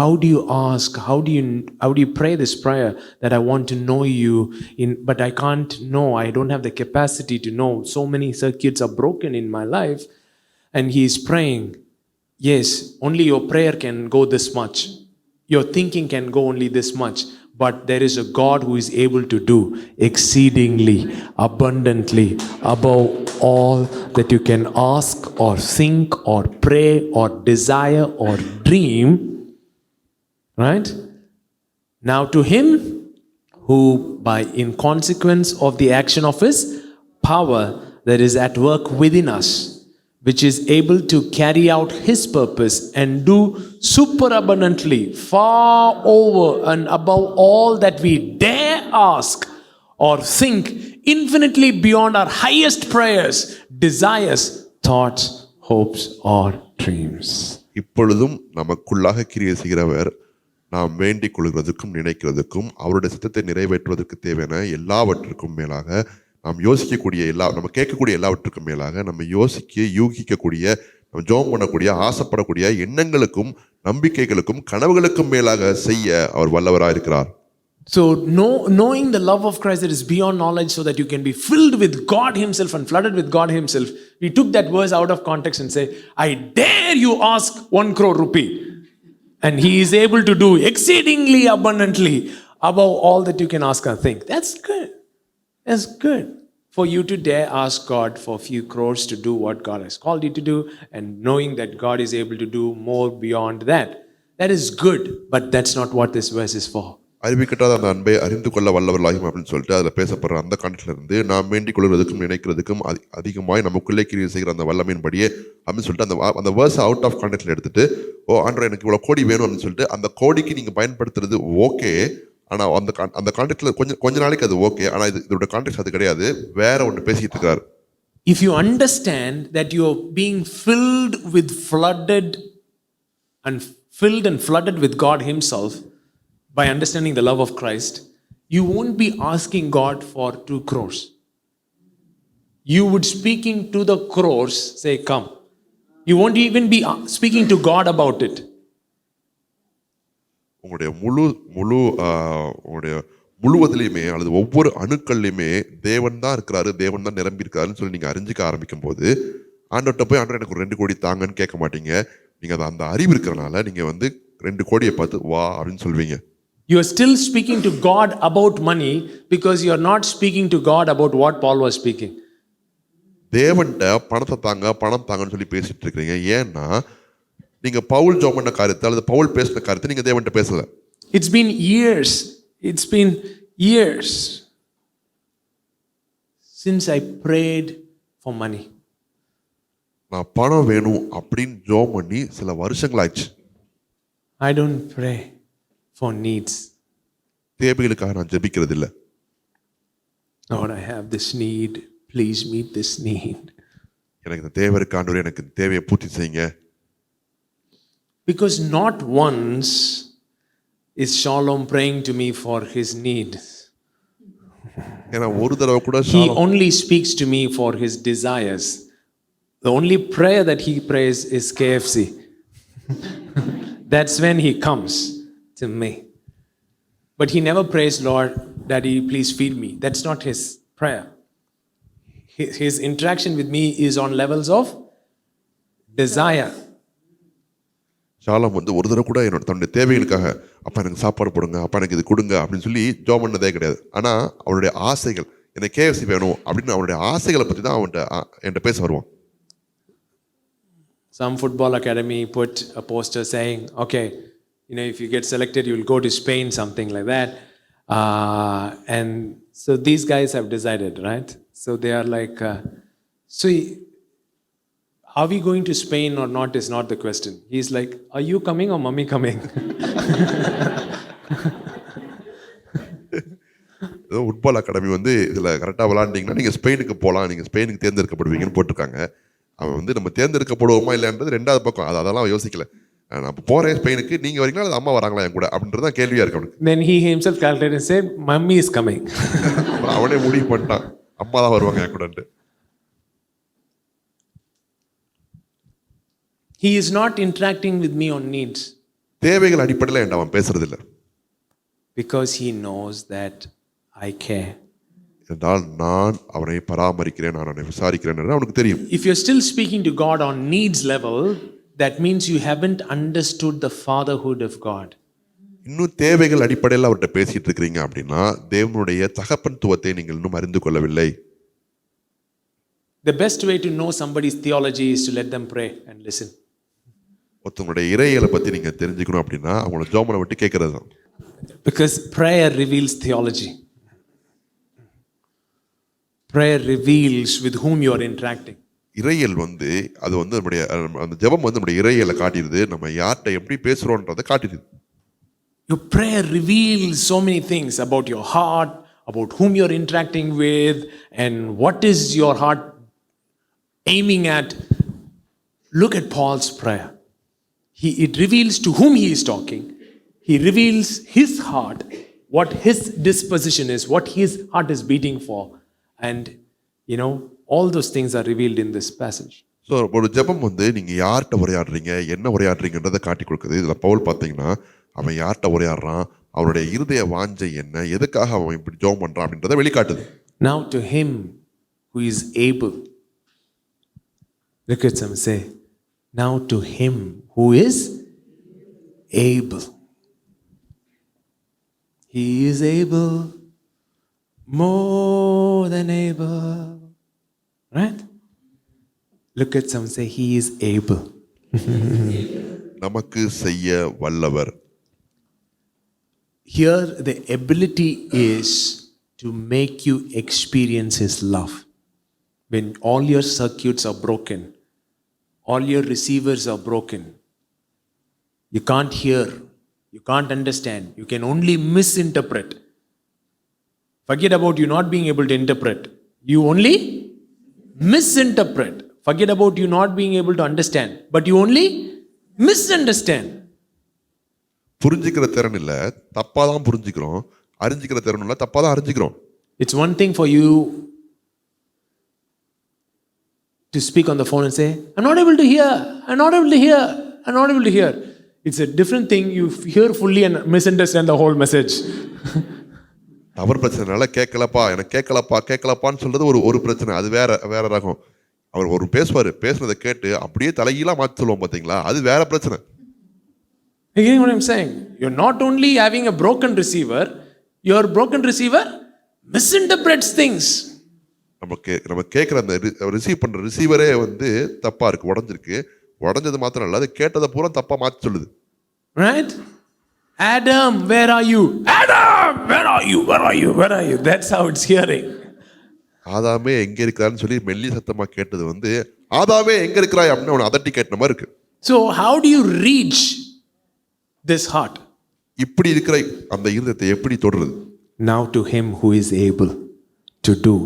A: How do you ask? How do you pray this prayer that I want to know you but I can't know. I don't have the capacity to know. So many circuits are broken in my life. And he is praying. Yes, only your prayer can go this much. Your thinking can go only this much. But there is a God who is able to do exceedingly abundantly above all that you can ask or think or pray or desire or dream. Right? Now to Him who in consequence of the action of His power that is at work within us, which is able to carry out his purpose and do superabundantly, far over and above all that we dare ask or think, infinitely beyond our highest prayers, desires, thoughts, hopes, or dreams.
B: இப்பொழுதும் நமக்குள்ளாக கிரியை செய்கிறவர் நாம் வேண்டிக் கொள்கிறதுக்கும் நினைக்கிறதுக்கும் அவருடைய சித்தத்தை நிறைவேற்றுவதற்கு தேவையான எல்லாவற்றிற்கும் மேலாக நாம் யோசிக்கக்கூடிய நம்ம கேட்கக்கூடிய எல்லாவற்றுக்கும் மேலாக நம்ம யூகிக்கக்கூடிய நம்ம ஜெபம் பண்ணக்கூடிய ஆசைப்படக்கூடிய எண்ணங்களுக்கும் நம்பிக்கைகளுக்கும் கனவுகளுக்கும் மேலாக செய்ய அவர் வல்லவராக இருக்கிறார்.
A: So knowing the love of Christ that is beyond knowledge so that you can be filled with God himself and flooded with God himself. We took that verse out of context and say, I dare you ask 1 crore rupee. And he is able to do exceedingly abundantly above all that you can ask or think. That's good. That's good. For you to dare ask God for a few crores to do what God has called you to do, and knowing that God is able to do more beyond that. That is good, but that's not what this verse is for.
B: அறிவிக்கட்டாத அந்த அன்பை அறிந்து கொள்ள வல்லவர்களாகும் அப்படின்னு சொல்லிட்டு அதில் பேசப்படுற அந்த காண்டத்துல இருந்து நாம் வேண்டிக் கொள்வதற்கும் நினைக்கிறதுக்கும் அதிகமாய் நமக்குள்ளே கிரியை செய்கிற அந்த வல்லமையின்படியே அப்படின்னு சொல்லிட்டு அந்த வேர்ஸ் அவுட் ஆஃப் காண்டெக்ட்ல எடுத்துட்டு ஆண்டவர் எனக்கு இவ்வளோ கோடி வேணும் அப்படின்னு சொல்லிட்டு அந்த கோடிக்கு நீங்கள் பயன்படுத்துறது ஓகே. ஆனால் அந்த காண்டெக்ட்ல கொஞ்ச நாளைக்கு அது ஓகே. ஆனால் இதோட காண்டெக்ட் அது கிடையாது, வேற ஒன்று பேசிட்டு இருக்கிறார்.
A: If you understand that you are being filled and flooded with God himself, by understanding the love of Christ, you won't be asking God for 2 crores. You would speaking to the crores, say, come. You won't even be speaking to God about it.
B: உங்களுடைய முழுவதிலையுமே அல்லது ஒவ்வொரு அணுக்கள்லையுமே தேவன் தான் இருக்கிறாரு, தேவன் தான் நிரம்பி இருக்காருன்னு சொல்லி நீங்க அறிஞ்சிக்க ஆரம்பிக்கும் போது ஆண்டவர்கிட்ட போய் ஆண்டவர் எனக்கு 2 கோடி தாங்கன்னு கேட்க மாட்டீங்க. நீங்க அந்த அறிவு இருக்கிறனால நீங்க 2 கோடியை பார்த்து வா அப்படின்னு சொல்வீங்க.
A: You are still speaking to God about money because you are not speaking to God about what Paul was speaking.
B: தேவன்கிட்ட பணம் தாங்கன்னு சொல்லி பேசிட்டு இருக்கீங்க. ஏன்னா நீங்க பவுல் ஜெபம் பண்ண காரியத்தை அல்லது பவுல் பேசின காரியத்தை நீங்க தேவன்கிட்ட பேசல.
A: It's been years since I prayed for money.
B: நான் பணம் வேணும் அப்படின்னு ஜெபம் பண்ணி சில வருஷங்கள் ஆச்சு.
A: I don't pray for needs.
B: தேவைகளுக்காக நான் ஜெபிக்கிறது இல்ல.
A: Lord, I have this need, please meet this need.
B: எனக்கு இந்த தேவை இருக்கு ஆண்டவரே, எனக்கு தேவையை பூர்த்தி செய்யுங்க.
A: Because not once is Shalom praying to me for his need.
B: ஏன்னா ஒரு தடவை கூட
A: He only speaks to me for his desires. The only prayer that he prays is KFC. That's when he comes to me. But he never prays, Lord, Daddy, please feed me. That's not his prayer. His interaction with me is on levels of desire.
B: Shalom ஒரு தடவை கூட தன்னுடைய தேவைகளுக்காக அப்பா எனக்கு சாப்பாடு போடுங்க, அப்பா எனக்கு இது கொடுங்க அப்படின்னு சொல்லி ஜெபம் பண்ணதே கிடையாது. ஆனால் அவருடைய ஆசைகள், எனக்கு கேஎஃப்சி வேணும் அப்படின்னு அவருடைய ஆசைகளை பற்றி தான் என்கிட்ட பேச வருவான்.
A: Some football academy put a poster saying, okay, if you get selected, you will go to Spain, something like that. And so these guys have decided, right? So they are like, are we going to Spain or not is not the question. He's like, are you coming or mommy coming?
B: Football academy இதில் கரெக்டாக விளாண்டிங்கன்னா நீங்கள் ஸ்பெயினுக்கு போகலாம், நீங்கள் ஸ்பெயினுக்கு தேர்ந்தெடுக்கப்படுவீங்கன்னு போட்டிருக்காங்க. அவன் நம்ம தேர்ந்தெடுக்கப்படுவோமா இல்லைன்றது 2வது பக்கம். அதெல்லாம் யோசிக்கல. நான் போகிறேன் ஸ்பெயினுக்கு, நீங்கள் வரீங்களா அது அம்மா வராங்களா என் கூட அப்படின்றது தான் கேள்வியாக இருக்கு அவனுக்கு.
A: Then he himself calculated and said, Mummy is coming.
B: அவனே முடிவு பண்ணிட்டான், அம்மா தான் வருவாங்க என் கூடன்ட்டு.
A: He is not interacting with me on needs.
B: தேவைகள் அடிப்படையில் என்கிட்ட அவன் பேசுறது இல்லை.
A: Because he knows that I care.
B: என்றால் நான் அவனை பராமரிக்கிறேன், நான் அவனை விசாரிக்கிறேன் என்று அவனுக்கு தெரியும்.
A: If you're still speaking to God on needs level, that means you haven't understood the fatherhood of God.
B: இன்னும் தேவைகள் அடிப்படையில் அவர்கிட்ட பேசிட்டு இருக்கிறீங்க அப்படின்னா தேவனுடைய தகப்பன்துவத்தை நீங்கள் இன்னும் அறிந்து கொள்ளவில்லை.
A: The best way to know somebody's theology is to let them pray and listen.
B: ஒருத்தவங்களுடைய இறையியலை பத்தி நீங்க தெரிஞ்சுக்கணும் அப்படின்னா அவங்களோட ஜெபத்தை விட்டு கேட்கறது தான்.
A: Because prayer reveals theology. Prayer reveals with whom you are interacting.
B: இறையல் வந்து அது வந்து நம்முடைய அந்த ஜெபம் வந்து நம்முடைய இறையலை காட்டிடுது, நம்ம யார்கிட்ட எப்படி பேசுறோன்றதை காட்டிடுது.
A: Your prayer reveals so many things about your heart, about whom you're interacting with, and what is your heart aiming at. Look at Paul's prayer. It reveals to whom he is talking. He reveals his heart, what his disposition is, what his heart is beating for. And, all those things are revealed in this passage.
B: So ஒரு ஜெபம் வந்து நீங்கள் யார்கிட்ட உரையாடுறீங்க, என்ன உரையாடுறீங்கன்றதை காட்டி கொடுக்குது. இதில் பவுல் பார்த்தீங்கன்னா அவன் யார்கிட்ட உரையாடுறான், அவனுடைய இருதய வாஞ்சை என்ன, எதுக்காக அவன் இப்படி ஜெபம் பண்ணுறான் அப்படின்றத வெளிக்காட்டுது.
A: Now to him who is able. Look at some, say, now to him who is able. He is able, more than able. Right? Look at some, say, he is able.
B: நமக்கு செய்ய வல்லவர்.
A: Here the ability is to make you experience his love. When all your circuits are broken, all your receivers are broken, you can't hear, you can't understand, you can only misinterpret. Forget about you not being able to interpret. You only misinterpret. Forget about you not being able to understand, but you only misunderstand.
B: புரிஞ்சிக்கிற திறன் இல்லை, தப்பாக தான் புரிஞ்சுக்கிறோம். அறிஞ்சிக்கிற திறன் இல்லை, தப்பாக தான் அறிஞ்சிக்கிறோம்.
A: It's one thing for you to speak on the phone and say, I'm not able to hear, I'm not able to hear, I'm not able to hear. It's a different thing. You hear fully and misunderstand the whole message.
B: அவர் பிரச்சனைனால கேட்கலப்பா, எனக்கு கேட்கலப்பான்னு சொல்றது ஒரு பிரச்சனை. அது வேற ரகம். அவர் ஒரு பேசுனதை கேட்டு அப்படியே தலைகீழா மாற்றி சொல்லுவோம் பார்த்தீங்களா, அது வேற பிரச்சனை.
A: You getting what I'm saying? You're not only having a broken receiver, your broken receiver misinterprets things.
B: நம்ம கேட்குற அந்த ரிசீவ் பண்ற ரிசீவரே வந்து தப்பா இருக்கு, உடஞ்சது மாத்திரம் இல்லை, அது கேட்டதை பூரா தப்பா மாற்றி சொல்லுது.
A: Right? Adam, where are you? Adam, where are you? Where are you? Where are you? That's how it's hearing.
B: ஆதாமே எங்க இருக்கிறான்னு சொல்லி மெல்லி சத்தமா கேட்டது வந்து ஆதாமே எங்க இருக்கிறாய் அப்படின்னு அவனை அதட்டி கேட்ட மாதிரி இருக்கு.
A: So how do you reach this heart?
B: இப்படி இருக்கிற அந்த இருதயத்தை எப்படி தொடுறது?
A: Now to him who is able to do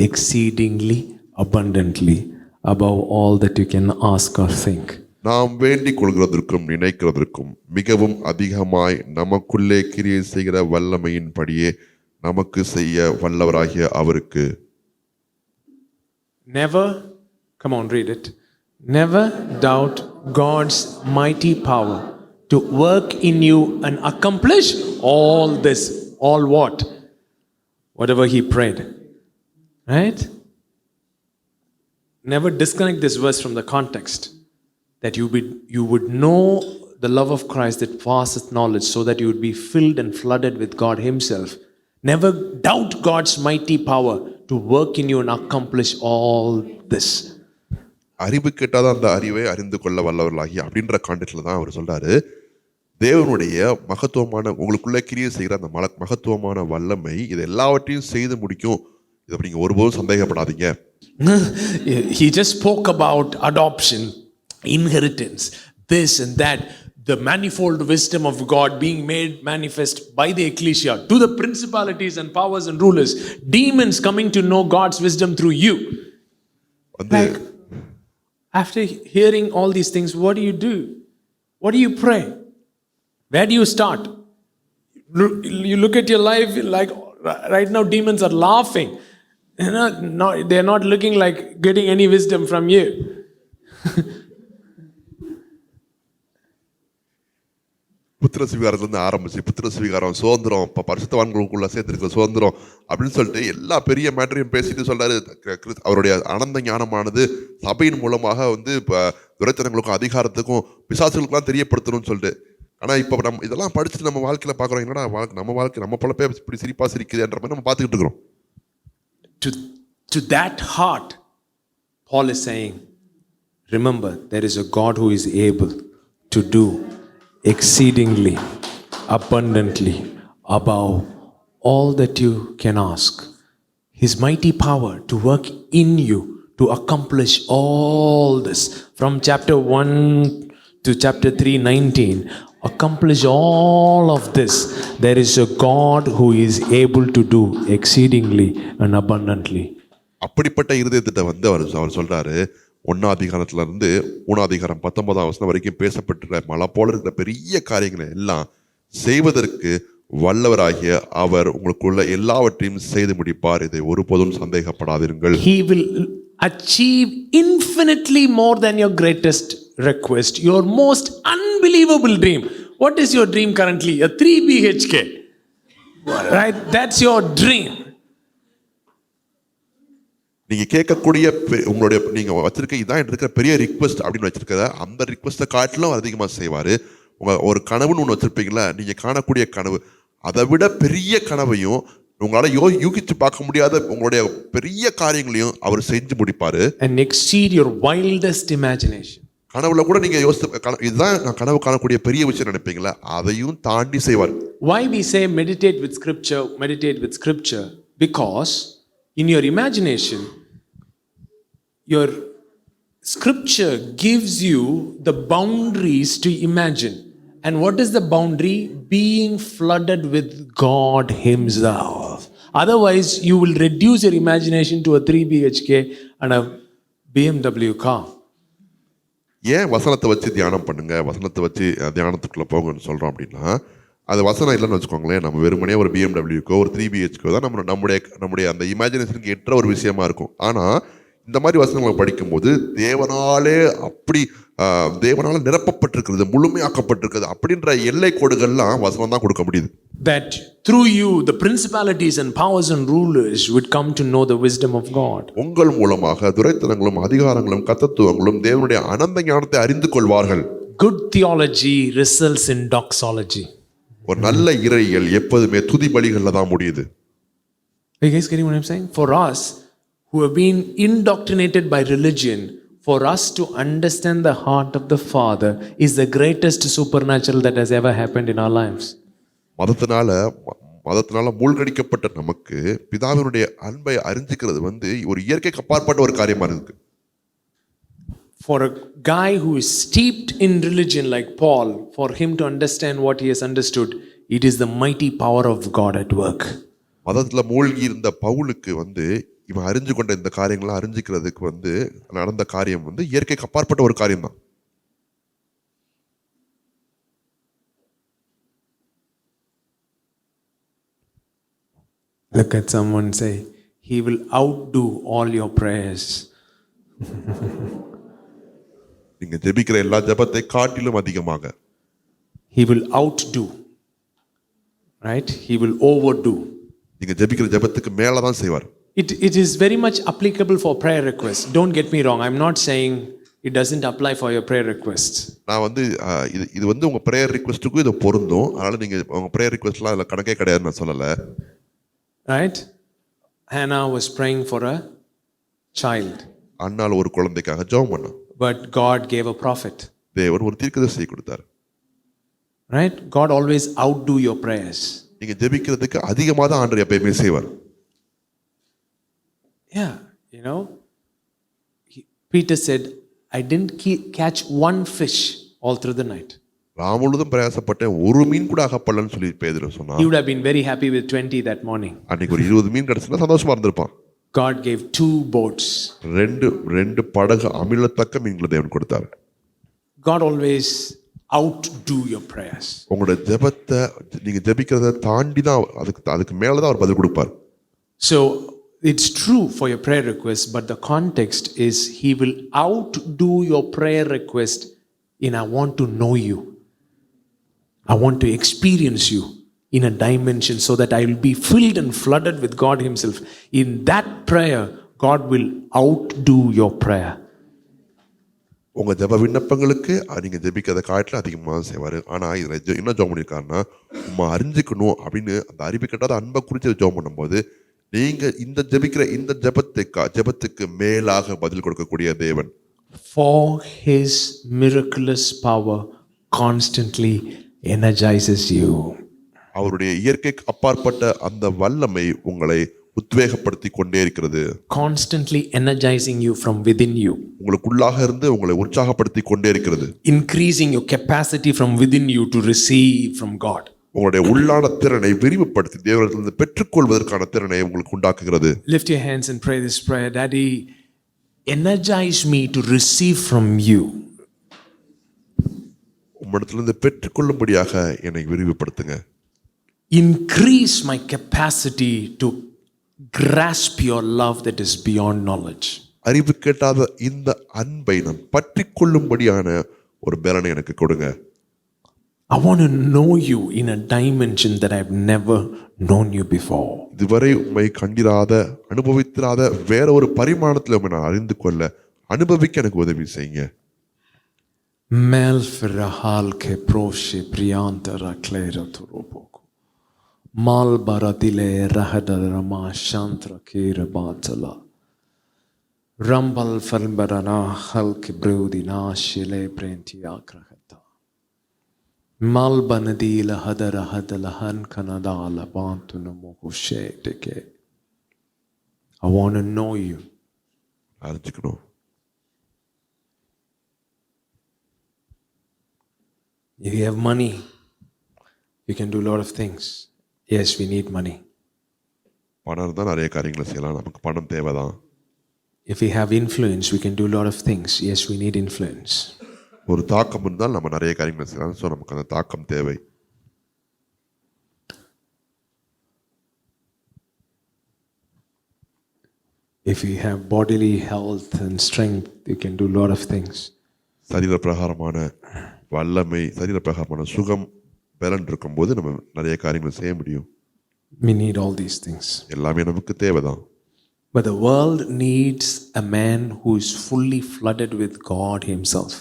A: exceedingly abundantly above all that you can ask or think.
B: நாம் வேண்டிக் கொள்கிறதற்கும் நினைக்கிறதற்கும் மிகவும் அதிகமாய் நமக்குள்ளே கிரியை செய்கிற வல்லமையின் படியே நமக்கு செய்ய வல்லவராகிய அவருக்கு.
A: Never, come on, read it. Never doubt God's mighty power to work in you and accomplish all this. All what? Whatever he prayed. Right? Never disconnect this verse from the context. That you would know the love of Christ that passeth knowledge, so that you would be filled and flooded with God himself. Never doubt God's mighty power to work in you and accomplish all this.
B: அறிவு கேட்டாத அந்த அறிவை அறிந்து கொள்ள வல்லவர்களாகி அப்படின்ற காண்டெக்ட்ல தான் அவர் சொல்றாரு, தேவனுடைய மகத்துவமான உங்களுக்குள்ள கிரியை செய்கிற அந்த மகத்துவமான வல்லமை இது எல்லாவற்றையும் செய்து முடிக்கும். இது அப்படிங்க ஒருபோதும் சந்தேகப்படாதீங்க.
A: He just spoke about adoption, inheritance, this and that, the manifold wisdom of God being made manifest by the ecclesia to the principalities and powers and rulers, demons coming to know God's wisdom through you. Like, after hearing all these things, what do? What do you pray? Where do you start? You look at your life, like right now demons are laughing. They're not looking like getting any wisdom from you.
B: புத்திர சுவீகாரத்துலேருந்து ஆரம்பிச்சு புத்திர சுவீகாரம் சுதந்திரம், இப்போ பரிசுத்தவான்களுக்குள்ள சேர்த்துருக்க சுதந்திரம் அப்படின்னு சொல்லிட்டு எல்லா பெரிய மேட்டரையும் பேசிட்டு சொல்றாரு. அவருடைய அனந்த ஞானமானது சபையின் மூலமாக வந்து இப்போ துரைத்தனங்களுக்கும் அதிகாரத்துக்கும் பிசாசுகளுக்கெல்லாம் தெரியப்படுத்தணும்னு சொல்லிட்டு. ஆனால் இப்போ நம்ம இதெல்லாம் படிச்சுட்டு நம்ம வாழ்க்கையில் பார்க்குறோம், என்னடா நம்ம வாழ்க்கை நம்ம பல பேர் இப்படி சிரிப்பா சிரிக்குதுன்ற மாதிரி நம்ம பார்த்துக்கிட்டு இருக்கிறோம்.
A: To that heart, Paul is saying, remember, there is a God who is able to do exceedingly abundantly above all that you can ask. His mighty power to work in you, to accomplish all this. From chapter 1 to chapter 3:19, accomplish all of this. There is a God who is able to do exceedingly and abundantly.
B: அப்படிப்பட்ட இருதயத்திட்ட வந்து அவர் சொல்றாரு, 1ஆம் அதிகாரத்துல இருந்து 3ஆம் அதிகாரம் 19ஆம் வசனம் வரைக்கும் பேசப்பட்டிருக்கிற மலை போல இருக்கிற பெரிய காரியங்களை எல்லாம் செய்வதற்கு வல்லவராகிய அவர் உங்களுக்குள்ள எல்லாவற்றையும் செய்து முடிப்பார். இதை ஒருபோதும் சந்தேகப்படாதீர்கள்.
A: He will achieve infinitely more than your greatest request, your most unbelievable dream. What is your dream currently? A 3 BHK, right? That's your dream.
B: நீங்க கேட்கக்கூடிய உங்களுடைய நீங்க வச்சிருக்க இதான் இருக்கிற பெரிய ரிக்வெஸ்ட் அப்படின்னு வச்சிருக்கிறத அந்த ரிக்வெஸ்ட்டை காட்டிலும் அதிகமா செய்வாரு. உங்க ஒரு கனவுன்னு ஒன்று வச்சிருப்பீங்களா, நீங்க காணக்கூடிய கனவு அதை விட பெரிய கனவையும் உங்களால யூகிச்சு பார்க்க முடியாத உங்களுடைய பெரிய காரியங்களையும் அவர் செஞ்சு முடிப்பாரு.
A: And exceed your wildest imagination.
B: கனவுல கூட நீங்க இதுதான் நான் கனவு காணக்கூடிய பெரிய விஷயம் நினைப்பீங்களா, அதையும் தாண்டி செய்வார்.
A: Why we say meditate with scripture? Because in your imagination, your scripture gives you the boundaries to imagine. And what is the boundary? Being flooded with God Himself. Otherwise, you will reduce your imagination to a 3 BHK and a BMW car.
B: ஏன் வசனத்தை வச்சு தியானம் பண்ணுங்க, வசனத்தை வச்சு தியானத்துக்குள்ள போங்கன்னு சொல்றோம் அப்படின்னா, அது வசனம் இல்லைன்னு வச்சுக்கோங்களேன், நம்ம வெறுமனே ஒரு பிஎம்டபிள்யூக்கோ ஒரு 3 BHK தான் நம்முடைய அந்த இமேஜினேஷனுக்கு ஏற்ற ஒரு விஷயமா இருக்கும். ஆனா இந்த மாதிரி வசனங்களை படிக்கும்போது தேவனால நிரப்பப்பட்டிருக்கிறது, முழுமையாக்கப்பட்டிருக்கிறது அப்படின்ற எல்லை கோடுகள்லாம் வசனம் தான் கொடுக்க முடியுது.
A: That through you the principalities and powers and rulers would come to know the wisdom of God.
B: உங்கள் மூலமாக துரைத்தனங்களும் அதிகாரங்களும் கர்த்தத்துவங்களும் தேவனுடைய அனந்த ஞானத்தை அறிந்து கொள்வார்கள்.
A: Good theology results in doxology.
B: ஒரு நல்ல இறையியல் எப்போதுமே துதி பலிகள்ல தான் முடியுது.
A: Are you guys getting what I'm saying? For us who have been indoctrinated by religion, for us to understand the heart of the Father is the greatest supernatural that has ever happened in our lives.
B: மதத்தினால மூழ்கடிக்கப்பட்ட நமக்கு பிதாவினுடைய அன்பை அறிஞ்சிக்கிறது வந்து ஒரு இயற்கைக்கு அப்பாற்பட்ட ஒரு காரியமா இருக்கு.
A: For a guy who is steeped in religion like Paul, for him to understand what he has understood, it is the mighty power of God at work.
B: மதத்துல மூழ்கி இருந்த பவுலுக்கு வந்து இவன் அறிஞ்சு கொண்ட இந்த காரியங்களை அறிஞ்சிக்கிறதுக்கு வந்து நடந்த காரியம் வந்து இயற்கைக்கு அப்பாற்பட்ட ஒரு காரியம் தான்.
A: Look at someone, say, he will outdo all your prayers.
B: நீங்க ஜெபிக்கிற எல்லா ஜெபத்தை காட்டிலும் அதிகமாக.
A: He will outdo, right? He will overdo.
B: நீங்க ஜெபிக்கிற ஜெபத்துக்கு மேல தான் செய்வார்.
A: It is very much applicable for prayer requests. Don't get me wrong. I'm not saying it doesn't apply for your prayer requests.
B: நான் வந்து இது வந்து உங்க பிரேயர் ரிக்வெஸ்ட்டுக்கும் இது பொருந்தும். அதனால நீங்க உங்க பிரேயர் ரிக்வெஸ்ட்லாம் அதுல கணக்கே கிடையாது நான் சொல்லல.
A: Right? Hannah was praying for a child.
B: அன்னாள் ஒரு குழந்தைக்காக ஜெபம் பண்ணா.
A: But God gave a prophet.
B: தேவன் ஒரு தீர்க்கதரிசியை கொடுத்தார்.
A: Right? God always outdo your prayers.
B: நீங்க ஜெபிக்கிறதுக்கு அதிகமாக தான் ஆண்டவர் எப்பயுமே செய்வார்.
A: Yeah, you know, Peter said, I didn't catch one fish all through the night.
B: ராமுழுதும் பிரயாசப்பட்டேன், ஒரு மீன் கூட அகப்படலன்னு சொல்லி பேதுரு சொன்னா.
A: He would have been very happy with 20 that morning.
B: அன்னைக்கு ஒரு 20 மீன் கிடைச்சா சந்தோஷமா இருந்திருப்பான்.
A: God gave 2 boats.
B: ரெண்டு படகு அமிழத்தக்க மீன்களை தேவன் கொடுத்தார்.
A: God always outdo your prayers.
B: உங்களோட ஜெபத்தை நீங்க ஜெபிக்கிறத தாண்டி தான் அதுக்கு மேல தான் அவர் பதில் கொடுப்பார்.
A: So it's true for your prayer request, but the context is he will outdo your prayer request in I want to know you. I want to experience you in a dimension so that I will be filled and flooded with God Himself. In that prayer, God will outdo your prayer.
B: உங்க ஜெப விண்ணப்பங்களுக்கு நீங்க ஜெபிக்கிறத காட்டிலும் அதிகமாக செய்வார். ஆனா இதுல என்ன ஜெபம் பண்ணியிருக்காருன்னா, உம்மை அறிஞ்சிக்கணும் அப்படின்னு அந்த அறிவு கட்டாத அன்பை குறித்து ஜெபம் பண்ணும்போது நீங்க இந்த ஜெபிக்கிற இந்த ஜெபத்துக்கு மேலாக பதில் கொடுக்கக்கூடிய தேவன்.
A: For His miraculous power constantly energizes you.
B: அவருடைய இயற்கைக்கு அப்பாற்பட்ட அந்த வல்லமை உங்களை உத்வேகப்படுத்தி கொண்டே இருக்கிறது.
A: constantly energizing you from within you,
B: உங்களுக்குள்ளாக இருந்து உங்களை உற்சாகப்படுத்தி கொண்டே இருக்கிறது.
A: increasing your capacity from within you to receive from God.
B: உங்களுடைய உள்ளான திறனை விரிவுபடுத்தி தேவனிடத்திலிருந்து பெற்றுக்கொள்வதற்கான திறனை உங்களுக்கு உண்டாக்குகிறது.
A: Lift your hands and pray this prayer. Daddy, energize me to receive from you.
B: உம்மிடத்திலிருந்து பெற்றுக்கொள்ளும்படியாக என்னை விரிவுபடுத்துங்க.
A: Increase my capacity to grasp your love that is beyond knowledge.
B: அறிவு கேட்டாத இந்த அன்பை நான் பற்றிக்கொள்ளும்படியான ஒரு பலனை எனக்கு கொடுங்க.
A: I want to know you in a dimension that I've never known you before.
B: இதுவரை உம்மை கண்டிராத அனுபவித்திராத வேற ஒரு பரிமாணத்தில் உம்மை நான் அறிந்து கொள்ள அனுபவிக்க எனக்கு உதவி செய்யுங்க.
A: Melfrahal ke proshe prianta raklera turopoko. Mal baratile rahada rama shantra kira batala. Rambal falbarana halk brudina shile prentiakrahata. Mal banadila hadara hadalahan kanadala bantuna mokusheteke. I want to know you.
B: அறிஞ்சுக்கணும்.
A: If you have money, you can do a lot of things. Yes, we need money.
B: பணம் இருந்தால் நிறைய காரியங்களை செய்யலாம். நமக்கு பணம் தேவைதான்.
A: If we have influence, we can do a lot of things. Yes, we need influence.
B: ஒரு தாக்கம் இருந்தால் நம்ம நிறைய காரியங்களை செய்யலாம். ஸோ நமக்கு அந்த தாக்கம் தேவை.
A: If we have bodily health and strength, you can do a lot of things.
B: சரீர பிரகாரமான வல்லமை, சரீர பிரகாரமான சுகம், பலன் இருக்கும்போது நம்ம நிறைய காரியங்கள் செய்ய முடியும்.
A: We need all these things.
B: எல்லாமே நமக்கு தேவைதான்.
A: But the world needs a man who is fully flooded with God himself.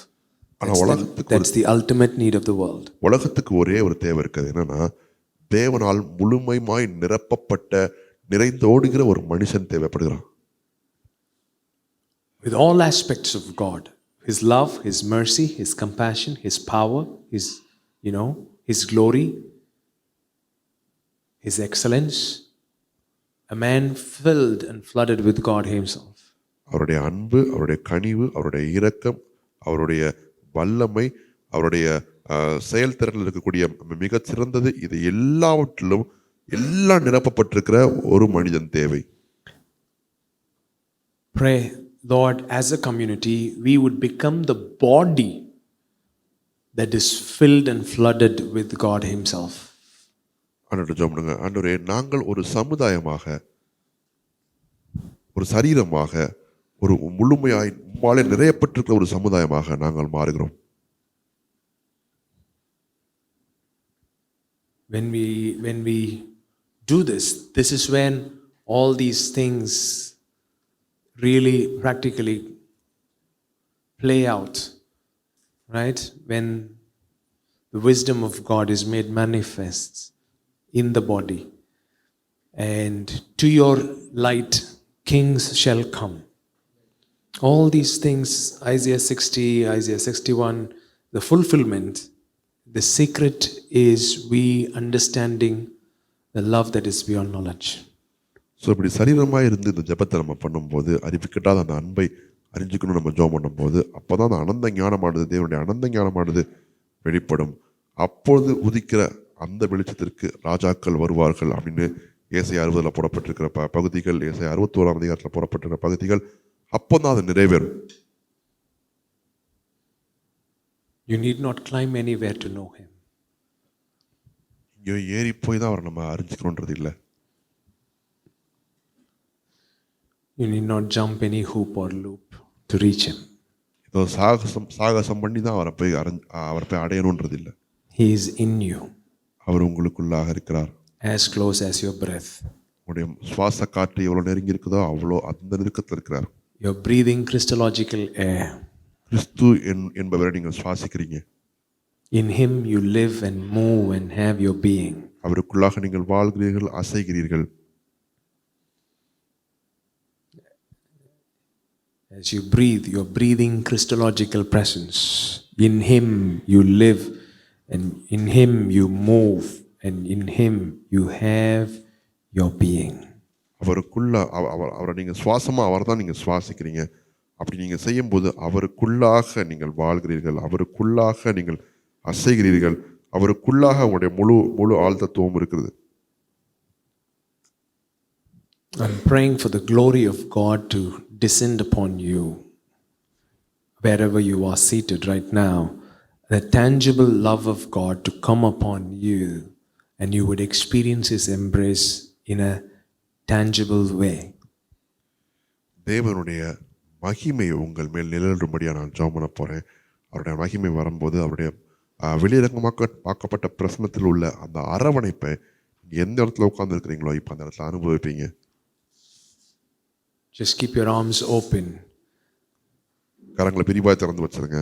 A: That's the ultimate need of the world.
B: உலகத்துக்கு ஒரே ஒரு தேவை இருக்குது. என்னன்னா தேவனால் முழுமையாய் நிரப்பப்பட்ட நிறைந்தோடுகிற ஒரு மனுஷன் தேவைப்படுகிறான்.
A: With all aspects of God, His love, His mercy, His compassion, His power, His, His glory, His excellence. A man filled and flooded with God Himself.
B: அவருடைய அன்பு, அவருடைய கனிவு, அவருடைய இரக்கம், அவருடைய வல்லமை, அவருடைய செயல்திறனில் இருக்கக்கூடிய மிக சிறந்தது, இது எல்லாவற்றிலும் எல்லாம் நிரப்பப்பட்டிருக்கிற ஒரு மனிதன் தேவை.
A: Pray, Lord, as a community, we would become the body that is filled and flooded with God Himself.
B: ஆண்டவரே ஜெபம் பண்ணுங்க. ஆண்டவரே, நாங்கள் ஒரு சமுதாயமாக, ஒரு சரீரமாக, ஒரு முழுமையாய் உம்மாலே நிறையப்பட்டிருக்கிற ஒரு சமுதாயமாக நாங்கள் மாறுகிறோம்.
A: When we do this, this is when all these things really practically play out, right? When the wisdom of God is made manifest in the body, and to your light kings shall come. All these things, Isaiah 60, Isaiah 61, the fulfillment, the secret is we understanding the love that is beyond knowledge.
B: So இப்படி சரீரமாக இருந்து இந்த ஜெபத்தை நம்ம பண்ணும்போது, அறிவு கிட்டாத அந்த அன்பை அறிஞ்சுக்கணும் நம்ம ஜெபம் பண்ணும்போது, அப்போ தான் அந்த அனந்த ஞானமானது, தேவனுடைய அனந்த ஞானமானது வெளிப்படும். அப்பொழுது உதிக்கிற அந்த வெளிச்சத்திற்கு ராஜாக்கள் வருவார்கள் அப்படின்னு ஏசாயா 60 போடப்பட்டிருக்கிற பகுதிகள், ஏசாயா 61 அதிகாரத்தில் போடப்பட்டிருக்கிற பகுதிகள், அப்போ தான் அது நிறைவேறும்.
A: You need not climb anywhere to know Him.
B: இங்கே ஏறி போய் தான் அவரை நம்ம அறிஞ்சுக்கணுன்றது இல்லை.
A: You need not jump any hoop or loop to reach Him.
B: ஏதோ சாகசம் பண்ணி தான் அவரை போய் அடையணுன்றது இல்லை.
A: He is in you.
B: அவர் உங்களுக்குள்ளாக இருக்கிறார்.
A: As close as your breath.
B: உங்களுடைய சுவாச காற்று எவ்வளோ நெருங்கி இருக்குதோ அவ்வளோ அந்த நெருக்கத்தில் இருக்கிறார்.
A: You're breathing Christological air.
B: கிறிஸ்து என்பவரை நீங்கள் சுவாசிக்கிறீங்க.
A: In Him you live and move and have your being.
B: அவருக்குள்ளாக நீங்கள் வாழ்கிறீர்கள், அசைகிறீர்கள்.
A: As you breathe, you're breathing Christological presence. In Him you live, and in Him you move, and in Him you have your being.
B: அவருக்குள்ள அவரை நீங்கள் சுவாசமாக அவர் தான் நீங்கள் சுவாசிக்கிறீங்க. அப்படி நீங்கள் செய்யும்போது அவருக்குள்ளாக நீங்கள் வாழ்கிறீர்கள், அவருக்குள்ளாக நீங்கள் அசைகிறீர்கள், அவருக்குள்ளாக உங்களுடைய முழு ஆழ்தத்துவம் இருக்கிறது.
A: I'm praying for the glory of God to descend upon you wherever you are seated right now, the tangible love of God to come upon you and you would experience His embrace in a tangible way.
B: தேவனுடைய மகிமை உங்கள் மேல் நிழலும்படியாக நான் ஜெபம் பண்ண போகிறேன். அவருடைய மகிமை வரும்போது அவருடைய வெளிரங்கமாக்கப்பட்ட பிரசனத்தில் உள்ள அந்த அரவணைப்பை எந்த இடத்துல உட்கார்ந்து இருக்கிறீங்களோ இப்போ அந்த இடத்துல அனுபவிப்பீங்க.
A: Just keep your arms open.
B: கரங்களை விரிவாய் திறந்து வச்சிருங்க.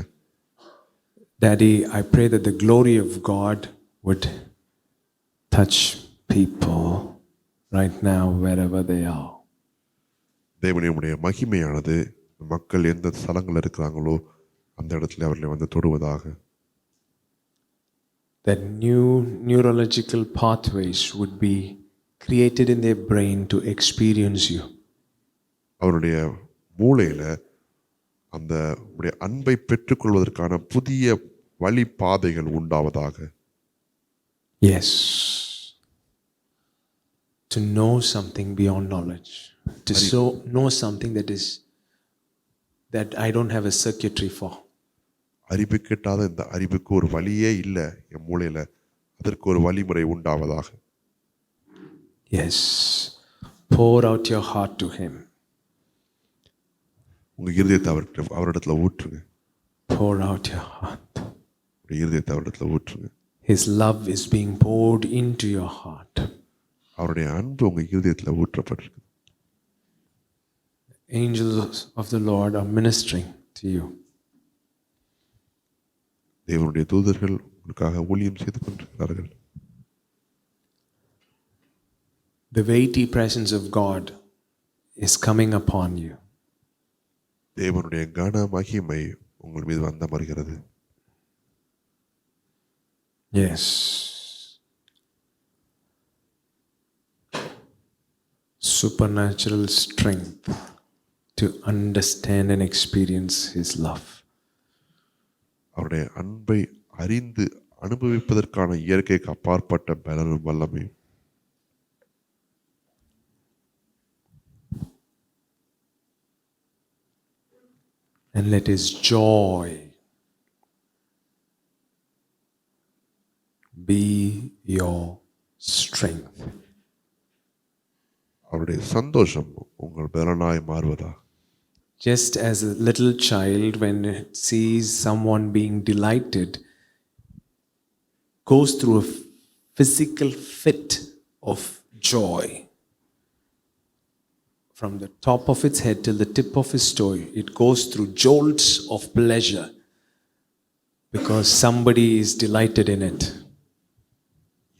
A: Daddy, I pray that the glory of God would touch people right now wherever they are.
B: தேவனுடைய மகிமையானது மக்கள் எந்த ஸ்தலங்களில் இருக்கிறாங்களோ அந்த இடத்துல அவர்களை வந்து தொடுவதாக.
A: That new neurological pathways would be created in their brain to experience you.
B: அவருடைய மூளையில் அந்த உடைய அன்பை பெற்றுக்கொள்வதற்கான புதிய வழி பாதைகள் உண்டாவதாக.
A: Yes. To know something beyond knowledge. To know something that I don't have a circuitry for.
B: அறிவு கேட்டாத இந்த அறிவுக்கு ஒரு வழியே இல்லை என் மூளையில், அதற்கு ஒரு வழிமுறை உண்டாவதாக.
A: Yes. Pour out your heart to Him.
B: உங்கள் இருதயத்தை அவரிடத்துல ஊற்றுங்க.
A: Pour out your heart.
B: உங்கள் இருதயத்தை அவரிடத்துல ஊற்றுங்க.
A: His love is being poured into your heart.
B: அவருடைய அன்பு உங்கள் இருதயத்தில் ஊற்றப்பட்டிருக்கு.
A: Angels of the Lord are ministering to you.
B: தேவனுடைய தூதர்கள் உங்களுக்காக ஊழியம் செய்து கொண்டிருக்கிறார்கள்.
A: The weighty presence of God is coming upon you.
B: தேவனுடைய கன மகிமை உங்கள் மீது வந்தமர்கிறது.
A: Yes. Supernatural strength to understand and experience His love.
B: அவருடைய அன்பை அறிந்து அனுபவிப்பதற்கான இயற்கைக்கு அப்பாற்பட்ட பலனும் வல்லமையும்.
A: And let His joy be your strength.
B: அவருடைய சந்தோஷம் உங்கள் பலனாய் மாறுவதா.
A: Just as a little child, when it sees someone being delighted, goes through a physical fit of joy. From the top of its head till the tip of its toe, it goes through jolts of pleasure because somebody is delighted in it.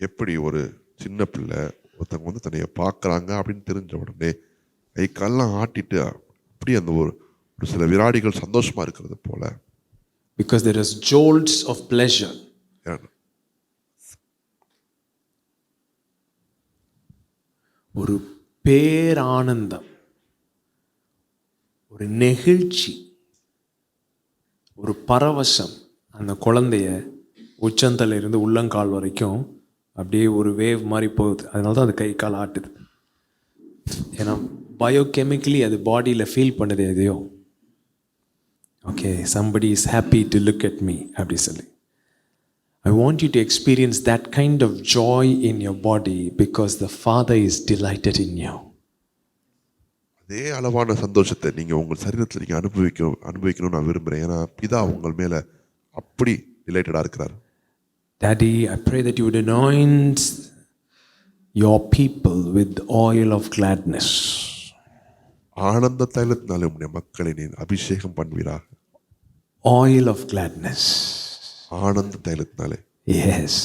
B: எப்படி ஒரு சின்ன பிள்ளை ஒருத்தவங்க வந்து தன்னைய பார்க்குறாங்க அப்படின்னு தெரிஞ்ச உடனே கை கால்லாம் ஆட்டிட்டு அப்படி அந்த ஒரு சில வினாடிகள் சந்தோஷமா இருக்கிறது போல.
A: Because there is jolts of pleasure. ஒரு பேரானந்தம், ஒரு நெகிழ்ச்சி, ஒரு பரவசம் அந்த குழந்தைய உச்சந்தல இருந்து உள்ளங்கால் வரைக்கும் அப்படியே ஒரு வேவ் மாதிரி போகுது. அதனால தான் அது கை கால் ஆட்டுது. ஏன்னா பயோகெமிக்கலி அது பாடியில் ஃபீல் பண்ணுது எதையோ. Okay, somebody is happy to look at me அப்படி சொல்லி. I want you to experience that kind of joy in your body because the Father is delighted in you.
B: அதே அளவான சந்தோஷத்தை நீங்க உங்கள் சரீரத்தில் நீங்க அனுபவிக்கணும்னு நான் விரும்புறேன். ஏன்னா பிதா உங்கள் மேல அப்படி டிலைட்டடா இருக்கிறார்.
A: Daddy, I pray that you would anoint your people with oil of gladness.
B: ஆனந்த தைலத்தினாலே உம்முடைய மக்களை நீ அபிஷேகம் பண்ணுவீராக.
A: Oil of gladness.
B: Ananda தைலத்தினாலே.
A: Yes.